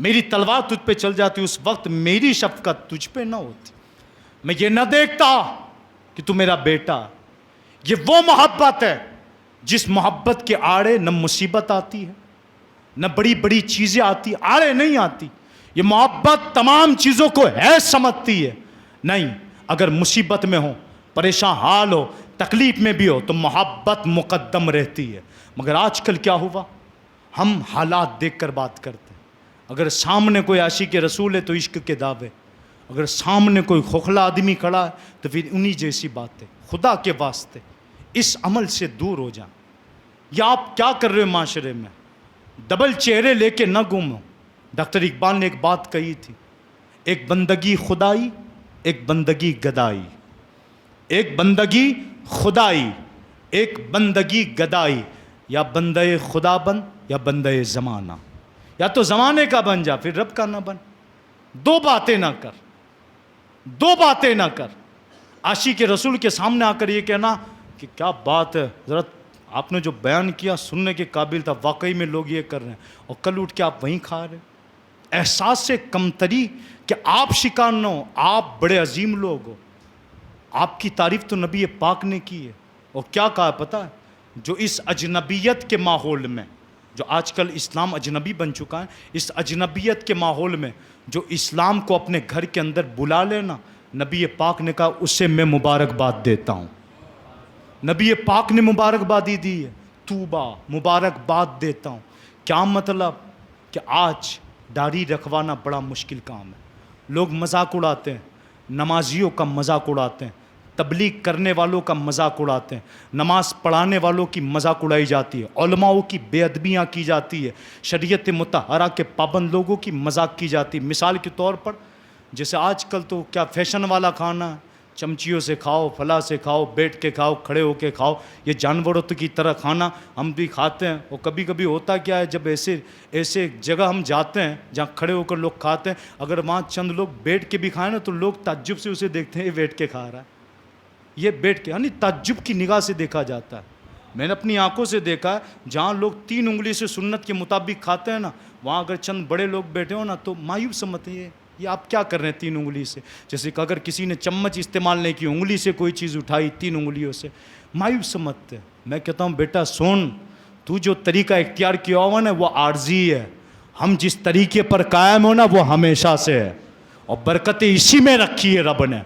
میری تلوار تجھ پہ چل جاتی اس وقت میری شفقت تجھ پہ نہ ہوتی. میں یہ نہ دیکھتا کہ تو میرا بیٹا. یہ وہ محبت ہے جس محبت کے آڑے نہ مصیبت آتی ہے نہ بڑی بڑی چیزیں آتی, آڑے نہیں آتی. یہ محبت تمام چیزوں کو ہے سمجھتی ہے. نہیں, اگر مصیبت میں ہو, پریشان حال ہو, تکلیف میں بھی ہو تو محبت مقدم رہتی ہے. مگر آج کل کیا ہوا, ہم حالات دیکھ کر بات کرتے ہیں. اگر سامنے کوئی عاشق رسول ہے تو عشق کے دعوے, اگر سامنے کوئی کھوکھلا آدمی کھڑا ہے تو پھر انہی جیسی باتیں. خدا کے واسطے اس عمل سے دور ہو جائیں. یا آپ کیا کر رہے ہو معاشرے میں, ڈبل چہرے لے کے نہ گھومو. ڈاکٹر اقبال نے ایک بات کہی تھی, ایک بندگی خدائی, ایک بندگی گدائی. ایک بندگی خدائی, ایک بندگی گدائی. یا بندے خدا بن یا بندے زمانہ. یا تو زمانے کا بن جا پھر رب کا نہ بن. دو باتیں نہ کر, دو باتیں نہ کر. عاشق رسول کے سامنے آ کر یہ کہنا کہ کیا بات ہے, ذرا آپ نے جو بیان کیا سننے کے قابل تھا, واقعی میں لوگ یہ کر رہے ہیں, اور کل اٹھ کے آپ وہیں کھا رہے ہیں. احساس سے کمتری کہ آپ شکار نہ ہو. آپ بڑے عظیم لوگ ہو. آپ کی تعریف تو نبی پاک نے کی ہے. اور کیا کہا پتہ ہے, جو اس اجنبیت کے ماحول میں, جو آج کل اسلام اجنبی بن چکا ہے, اس اجنبیت کے ماحول میں جو اسلام کو اپنے گھر کے اندر بلا لینا, نبی پاک نے کہا اسے میں مبارکباد دیتا ہوں. نبی پاک نے مبارکبادی دی ہے, توبہ مبارکباد دیتا ہوں. کیا مطلب کہ آج داڑھی رکھوانا بڑا مشکل کام ہے. لوگ مذاق اڑاتے ہیں, نمازیوں کا مذاق اڑاتے ہیں, تبلیغ کرنے والوں کا مذاق اڑاتے ہیں, نماز پڑھانے والوں کی مذاق اڑائی جاتی ہے, علماؤں کی بے ادبیاں کی جاتی ہے, شریعت مطہرہ کے پابند لوگوں کی مذاق کی جاتی ہے. مثال کے طور پر جیسے آج کل تو کیا فیشن والا کھانا ہے, چمچیوں سے کھاؤ, فلاں سے کھاؤ, بیٹھ کے کھاؤ, کھڑے ہو کے کھاؤ. یہ جانوروں کی طرح کھانا ہم بھی کھاتے ہیں. اور کبھی کبھی ہوتا کیا ہے, جب ایسے جگہ ہم جاتے ہیں جہاں کھڑے ہو کر لوگ کھاتے ہیں, اگر وہاں چند لوگ بیٹھ کے بھی کھائیں نا تو لوگ تعجب سے اسے دیکھتے ہیں, یہ بیٹھ کے کھا رہا ہے, یہ بیٹھ کے, یعنی تعجب کی نگاہ سے دیکھا جاتا ہے. میں نے اپنی آنکھوں سے دیکھا ہے جہاں لوگ 3 انگلی سے سنت کے مطابق کھاتے ہیں نا, وہاں اگر چند بڑے لوگ بیٹھے ہو نا تو مایوب سمجھتے ہیں یہ آپ کیا کر رہے ہیں 3 انگلی سے. جیسے کہ اگر کسی نے چمچ استعمال نہیں کی, انگلی سے کوئی چیز اٹھائی 3 انگلیوں سے, مایوب سمجھتے ہیں. میں کہتا ہوں بیٹا سن, تو جو طریقہ اختیار کیا ہوا نا وہ عارضی ہے. ہم جس طریقے پر قائم ہو نا وہ ہمیشہ سے ہے, اور برکتیں اسی میں رکھی ہے رب نے.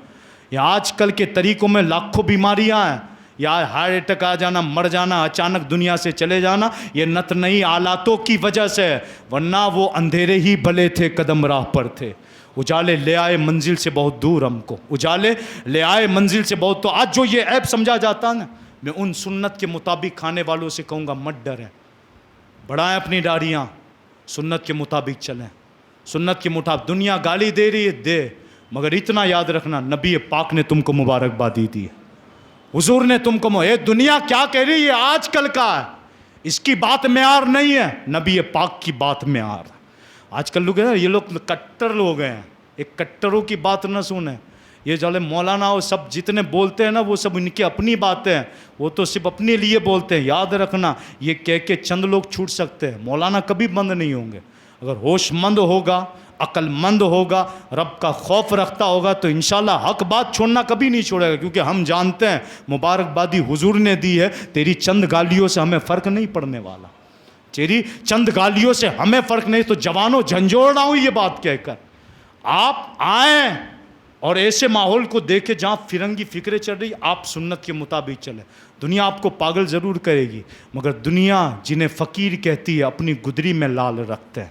یا آج کل کے طریقوں میں لاکھوں بیماریاں ہیں, یا ہارٹ اٹیک آ جانا, مر جانا, اچانک دنیا سے چلے جانا, یہ نت نئی آلاتوں کی وجہ سے ہے. ورنہ وہ اندھیرے ہی بھلے تھے, قدم راہ پر تھے. اجالے لے آئے منزل سے بہت دور ہم کو, اجالے لے آئے منزل سے بہت. تو آج جو یہ عیب سمجھا جاتا ہے نا, میں ان سنت کے مطابق کھانے والوں سے کہوں گا مت ڈریں, بڑھائیں اپنی داڑھیاں, سنت کے مطابق چلیں, سنت کے مطابق. دنیا گالی دے رہی ہے دے, مگر اتنا یاد رکھنا نبی پاک نے تم کو مبارکبادی دی ہے, حضور نے تم کو. اے دنیا کیا کہہ رہی ہے آج کل کا ہے, اس کی بات معیار نہیں ہے, نبی پاک کی بات معیار. آج کل لوگ ہیں نا, یہ لوگ کٹر لوگ ہیں, ایک کٹروں کی بات نہ سنیں. یہ جو مولانا وہ سب جتنے بولتے ہیں نا وہ سب ان کی اپنی باتیں ہیں, وہ تو صرف اپنے لیے بولتے ہیں. یاد رکھنا یہ کہہ کے چند لوگ چھوٹ سکتے ہیں, مولانا کبھی بند نہیں ہوں گے. اگر ہوش مند ہوگا, عقل مند ہوگا, رب کا خوف رکھتا ہوگا تو انشاءاللہ حق بات چھوڑنا کبھی نہیں چھوڑے گا. کیونکہ ہم جانتے ہیں مبارکبادی حضور نے دی ہے, تیری چند گالیوں سے ہمیں فرق نہیں پڑنے والا, تیری چند گالیوں سے ہمیں فرق نہیں. تو جوانوں جھنجھوڑ رہا ہوں یہ بات کہہ کر, آپ آئیں اور ایسے ماحول کو دیکھیں جہاں فرنگی فکریں چل رہی, آپ سنت کے مطابق چلیں. دنیا آپ کو پاگل ضرور کرے گی, مگر دنیا جنہیں فقیر کہتی ہے اپنی گدری میں لال رکھتے ہیں.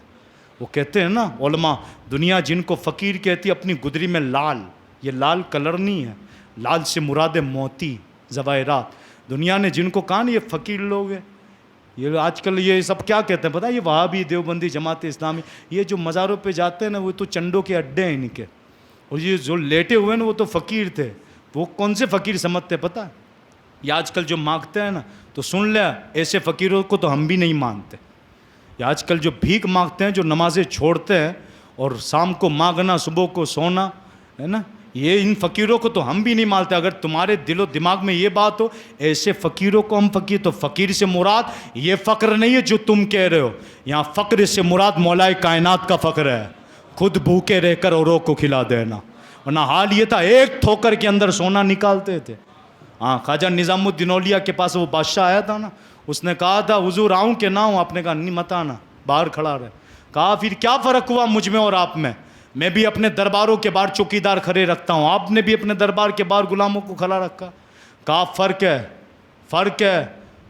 وہ کہتے ہیں نا علماء, دنیا جن کو فقیر کہتی ہے اپنی گدری میں لال, یہ لال کلر نہیں ہے, لال سے مراد موتی زواہرات. دنیا نے جن کو کہا نا یہ فقیر لوگ ہیں, یہ آج کل یہ سب کیا کہتے ہیں پتہ ہے, یہ وہابی, دیوبندی, جماعت اسلامی, یہ جو مزاروں پہ جاتے ہیں نا وہ تو چنڈوں کے اڈے ہیں ان کے, اور یہ جو لیٹے ہوئے ہیں نا وہ تو فقیر تھے. وہ کون سے فقیر سمجھتے پتہ ہے, یہ آج کل جو مانگتے ہیں نا تو سن لے, ایسے فقیروں کو تو ہم بھی نہیں مانتے. یہ آج کل جو بھیک مانگتے ہیں, جو نمازیں چھوڑتے ہیں اور شام کو مانگنا صبح کو سونا ہے نا, یہ ان فقیروں کو تو ہم بھی نہیں مانتے. اگر تمہارے دل و دماغ میں یہ بات ہو ایسے فقیروں کو ہم فقیر, تو فقیر سے مراد یہ فقر نہیں ہے جو تم کہہ رہے ہو. یہاں فقر سے مراد مولائے کائنات کا فقر ہے, خود بھوکے رہ کر اوروں کو کھلا دینا. ورنہ حال یہ تھا ایک ٹھوکر کے اندر سونا نکالتے تھے. ہاں, خواجہ نظام الدین اولیاء کے پاس وہ بادشاہ آیا تھا نا, اس نے کہا تھا حضور آؤں کہ نہ آؤں؟ آپ نے کہا نہیں مت آنا, باہر کھڑا رہے. کہا پھر کیا فرق ہوا مجھ میں اور آپ میں بھی اپنے درباروں کے باہر چوکیدار کھڑے رکھتا ہوں, آپ نے بھی اپنے دربار کے باہر غلاموں کو کھڑا رکھا. کہا فرق ہے,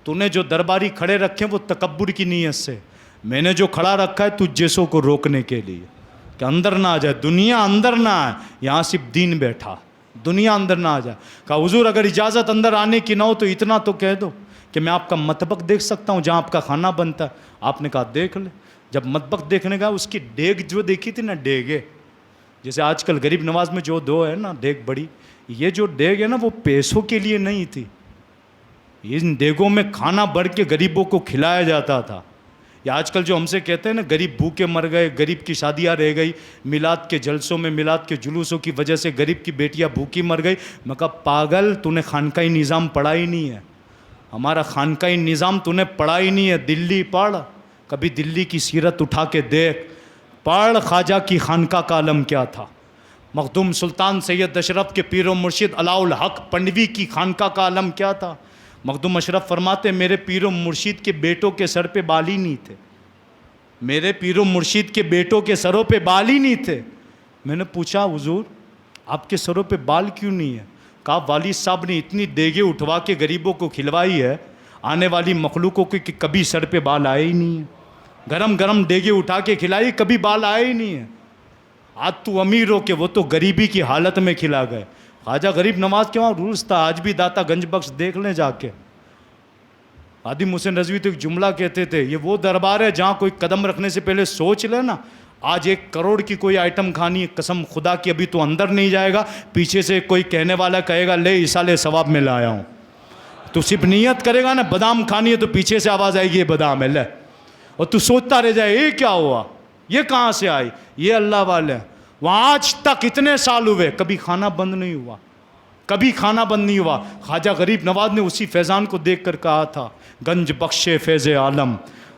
تو نے جو درباری کھڑے رکھے وہ تکبر کی نیت سے, میں نے جو کھڑا رکھا ہے تجھ جیسوں کو روکنے کے لیے کہ اندر نہ آ جائے, دنیا اندر نہ آئے, یہاں صرف دین بیٹھا, دنیا اندر نہ آ جائے. کہا حضور اگر اجازت اندر آنے کی نہ ہو تو اتنا تو کہہ دو کہ میں آپ کا مطبخ دیکھ سکتا ہوں جہاں آپ کا کھانا بنتا ہے. آپ نے کہا دیکھ لے. جب مطبخ دیکھنے کا اس کی ڈیگ جو دیکھی تھی نا, ڈیگے جیسے آج کل غریب نواز میں جو دو ہے نا ڈیگ بڑی, یہ جو ڈیگ ہے نا وہ پیسوں کے لیے نہیں تھی. ان ڈیگوں میں کھانا بھر کے غریبوں کو کھلایا جاتا تھا. یا آج کل جو ہم سے کہتے ہیں نا غریب بھوکے مر گئے, غریب کی شادیاں رہ گئی, میلاد کے جلسوں میں میلاد کے جلوسوں کی وجہ سے غریب کی بیٹیاں بھوکی مر گئی. میں کہا پاگل, تو نے خانقاہی نظام پڑھا ہی نہیں ہے, ہمارا خانقاہی نظام تو نے پڑھا ہی نہیں ہے. دلی پڑھ, کبھی دلی کی سیرت اٹھا کے دیکھ, پڑھ خواجہ کی خانقاہ کا عالم کیا تھا. مخدوم سلطان سید اشرف کے پیر و مرشد علاء الحق پنڈوی کی خانقاہ کا عالم کیا تھا. مخدوم اشرف فرماتے میرے پیر و مرشد کے بیٹوں کے سر پہ بال ہی نہیں تھے, میرے پیر و مرشد کے بیٹوں کے سروں پہ بال ہی نہیں تھے. میں نے پوچھا حضور آپ کے سروں پہ بال کیوں نہیں ہے؟ کہا والد صاحب نے اتنی دیگیں اٹھوا کے غریبوں کو کھلوائی ہے, آنے والی مخلوقوں کے کہ کبھی سر پہ بال آئے ہی نہیں ہیں. گرم گرم دیگیں اٹھا کے کھلائی, کبھی بال آئے ہی نہیں ہیں. آج تو امیر ہو کہ وہ تو غریبی کی حالت میں کھلا گئے. خواجہ غریب نواز کے وہاں رولز تھا, آج بھی داتا گنج بخش دیکھ لیں جا کے. خادم حسین رضوی تو ایک جملہ کہتے تھے, یہ وہ دربار ہے جہاں کوئی قدم رکھنے سے پہلے سوچ لے نا آج 1 کروڑ کی کوئی آئٹم کھانی ہے, قسم خدا کی ابھی تو اندر نہیں جائے گا, پیچھے سے کوئی کہنے والا کہے گا لے ایصال ثواب میں لایا ہوں. تو صرف نیت کرے گا نا بادام کھانی ہے تو پیچھے سے آواز آئے گی یہ بادام ہے لے, اور تو سوچتا رہ جائے یہ کیا ہوا, یہ کہاں سے آئی, یہ اللہ والے. وہاں آج تک اتنے سال ہوئے کبھی کھانا بند نہیں ہوا, کبھی کھانا بند نہیں ہوا. خواجہ غریب نواز نے اسی فیضان کو دیکھ کر کہا تھا گنج بخش فیض عالم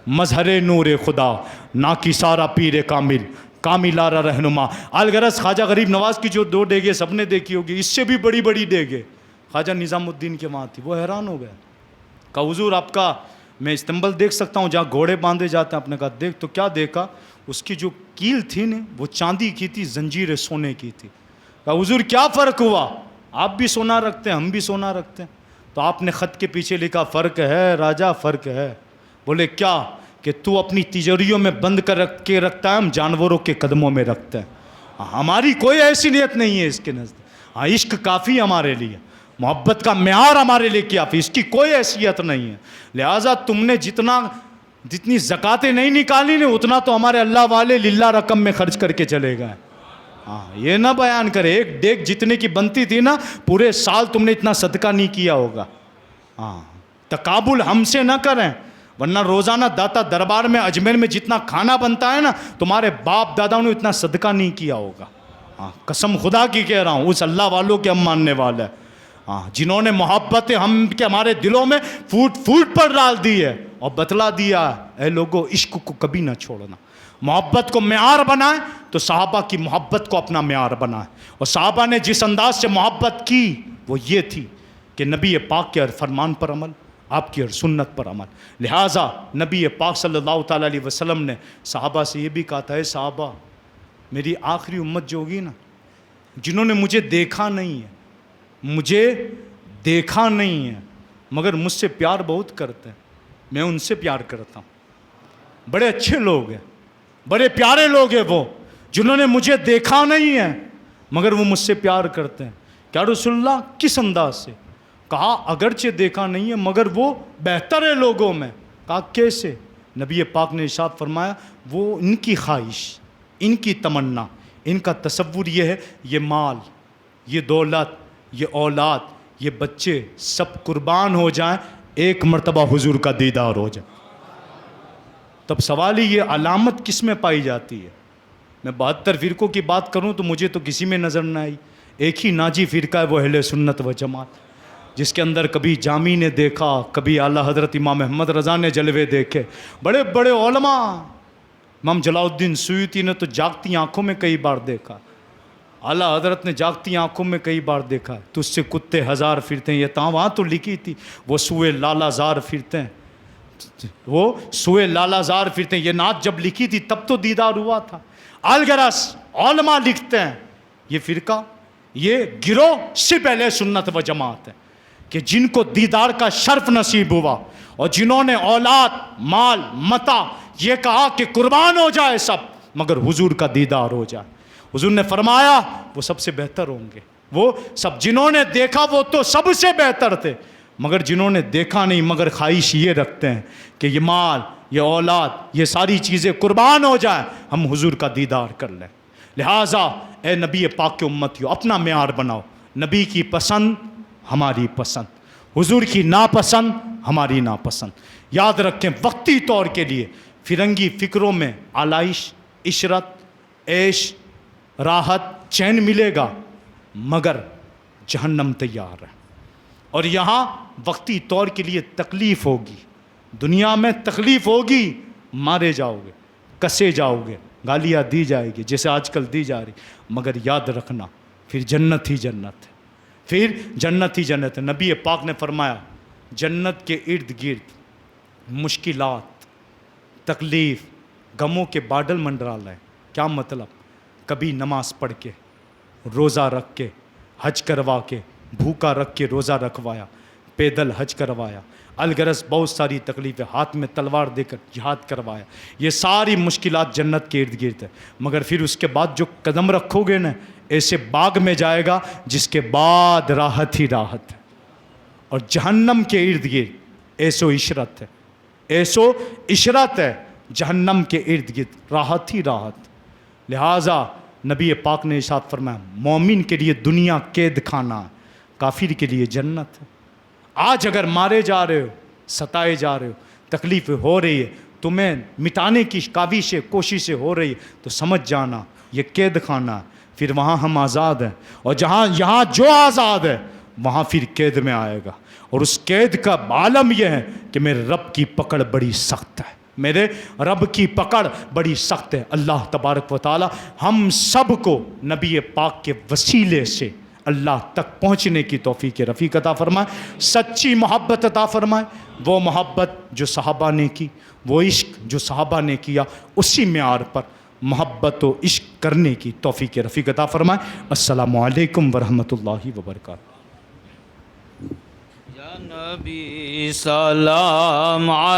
مظہر نور خدا نا کی سارا پیر کامل کامل آرا رہنما. الغرض خواجہ غریب نواز کی جو 2 ڈیگیں سب نے دیکھی ہوگی, اس سے بھی بڑی بڑی ڈیگیں خواجہ نظام الدین کے وہاں تھی. وہ حیران ہو گئے, کہا حضور آپ کا میں استنبول دیکھ سکتا ہوں جہاں گھوڑے باندھے جاتے ہیں. آپ نے کہا دیکھ. تو کیا دیکھا, اس کی جو کیل تھی نا وہ چاندی کی تھی, زنجیر سونے کی تھی. کہا حضور کیا فرق ہوا, آپ بھی سونا رکھتے ہیں ہم بھی سونا رکھتے ہیں. تو آپ نے خط کے پیچھے لکھا فرق ہے راجا فرق ہے. بولے کیا, کہ تو اپنی تجوریوں میں بند کر رکھتا ہے, ہم جانوروں کے قدموں میں رکھتے ہیں. ہماری کوئی ایسی نیت نہیں ہے اس کے نزد. ہاں عشق کافی ہمارے لیے, محبت کا معیار ہمارے لیے کافی, اس کی کوئی حیثیت نہیں ہے. لہٰذا تم نے جتنی زکاتیں نہیں نکالی نے اتنا تو ہمارے اللہ والے للہ رقم میں خرچ کر کے چلے گئے. ہاں یہ نہ بیان کرے, ایک ڈیگ جتنے کی بنتی تھی نا پورے سال تم نے اتنا صدقہ نہیں کیا ہوگا. ہاں تقابل ہم سے نہ کریں, ورنہ روزانہ داتا دربار میں اجمیر میں جتنا کھانا بنتا ہے نا تمہارے باپ دادا نے اتنا صدقہ نہیں کیا ہوگا. ہاں قسم خدا کی کہہ رہا ہوں, اس اللہ والوں کے ہم ماننے والے ہیں. ہاں جنہوں نے محبت ہمارے دلوں میں پھوٹ پھوٹ پر ڈال دی ہے اور بتلا دیا اے لوگوں عشق کو کبھی نہ چھوڑنا, محبت کو معیار بنائیں تو صحابہ کی محبت کو اپنا معیار بنائیں. اور صحابہ نے جس انداز سے محبت کی وہ یہ تھی کہ نبی پاک کے ہر فرمان پر عمل, آپ کی ہر سنت پر عمل. لہٰذا نبی پاک صلی اللہ تعالیٰ علیہ وسلم نے صحابہ سے یہ بھی کہا تھا, اے صحابہ میری آخری امت جو ہوگی نا جنہوں نے مجھے دیکھا نہیں ہے مگر مجھ سے پیار بہت کرتے ہیں, میں ان سے پیار کرتا ہوں. بڑے اچھے لوگ ہیں, بڑے پیارے لوگ ہیں وہ جنہوں نے مجھے دیکھا نہیں ہے مگر وہ مجھ سے پیار کرتے ہیں. کیا رسول اللہ کس انداز سے؟ کہا اگرچہ دیکھا نہیں ہے مگر وہ بہتر ہے لوگوں میں. کہا کیسے؟ نبی پاک نے ارشاد فرمایا وہ ان کی خواہش, ان کی تمنا, ان کا تصور یہ ہے یہ مال, یہ دولت, یہ اولاد, یہ بچے سب قربان ہو جائیں ایک مرتبہ حضور کا دیدار ہو جائے. تب سوال ہی یہ علامت کس میں پائی جاتی ہے؟ میں 72 فرقوں کی بات کروں تو مجھے تو کسی میں نظر نہ آئی. ایک ہی ناجی فرقہ ہے وہ اہل سنت و جماعت، جس کے اندر کبھی جامی نے دیکھا، کبھی اعلیٰ حضرت امام احمد رضا نے جلوے دیکھے، بڑے بڑے علماء، امام جلال الدین سیوطی نے تو جاگتی آنکھوں میں کئی بار دیکھا، اعلیٰ حضرت نے جاگتی آنکھوں میں کئی بار دیکھا ہے، تجھ سے کتے ہزار پھرتے ہیں، یہ وہاں تو لکھی تھی، وہ سوئے لالا زار پھرتے ہیں، وہ سوئے لالا زار پھرتے ہیں، یہ نعت جب لکھی تھی تب تو دیدار ہوا تھا۔ الغرض علماء لکھتے ہیں یہ فرقہ، یہ گروہ صرف اہل سنت و جماعت ہے کہ جن کو دیدار کا شرف نصیب ہوا، اور جنہوں نے اولاد، مال، متاع یہ کہا کہ قربان ہو جائے سب مگر حضور کا دیدار ہو جائے۔ حضور نے فرمایا وہ سب سے بہتر ہوں گے، وہ سب جنہوں نے دیکھا وہ تو سب سے بہتر تھے، مگر جنہوں نے دیکھا نہیں مگر خواہش یہ رکھتے ہیں کہ یہ مال، یہ اولاد، یہ ساری چیزیں قربان ہو جائیں، ہم حضور کا دیدار کر لیں۔ لہٰذا اے نبی پاک کے امتیوں، اپنا معیار بناؤ، نبی کی پسند ہماری پسند، حضور کی ناپسند ہماری ناپسند۔ یاد رکھیں وقتی طور کے لیے فرنگی فکروں میں آلائش، عشرت، عیش، راحت، چین ملے گا، مگر جہنم تیار ہے، اور یہاں وقتی طور کے لیے تکلیف ہوگی، دنیا میں تکلیف ہوگی، مارے جاؤ گے، کسے جاؤ گے، گالیاں دی جائے گی جیسے آج کل دی جا رہی، مگر یاد رکھنا پھر جنت ہی جنت ہے، پھر جنت ہی جنت ہے۔ نبی پاک نے فرمایا جنت کے ارد گرد مشکلات، تکلیف، غموں کے بادل منڈرا لائیں۔ کیا مطلب؟ کبھی نماز پڑھ کے، روزہ رکھ کے، حج کروا کے، بھوکا رکھ کے روزہ رکھوایا، پیدل حج کروایا، الغرض بہت ساری تکلیفیں، ہاتھ میں تلوار دے کر جہاد کروایا، یہ ساری مشکلات جنت کے ارد گرد ہے، مگر پھر اس کے بعد جو قدم رکھو گے نا، ایسے باغ میں جائے گا جس کے بعد راحت ہی راحت ہے، اور جہنم کے ارد گرد ایسو عشرت ہے، ایسو عشرت ہے، جہنم کے ارد گرد راحت ہی راحت۔ لہٰذا نبی پاک نے ارشاد فرمایا مومن کے لیے دنیا قید خانہ ہے، کافر کے لیے جنت ہے۔ آج اگر مارے جا رہے ہو، ستائے جا رہے ہو، تکلیف ہو رہی ہے، تمہیں مٹانے کی کاوشیں، کوششیں ہو رہی ہے، تو سمجھ جانا یہ قید خانہ ہے، پھر وہاں ہم آزاد ہیں، اور جہاں یہاں جو آزاد ہے وہاں پھر قید میں آئے گا، اور اس قید کا عالم یہ ہے کہ میرے رب کی پکڑ بڑی سخت ہے، میرے رب کی پکڑ بڑی سخت ہے۔ اللہ تبارک و تعالی ہم سب کو نبی پاک کے وسیلے سے اللہ تک پہنچنے کی توفیق رفیق عطا فرمائے، سچی محبت عطا فرمائے، وہ محبت جو صحابہ نے کی، وہ عشق جو صحابہ نے کیا، اسی معیار پر محبت و عشق کرنے کی توفیق رفیق عطا فرمائے۔ السلام علیکم ورحمۃ اللہ وبرکاتہ۔ یا نبی سلام علیکم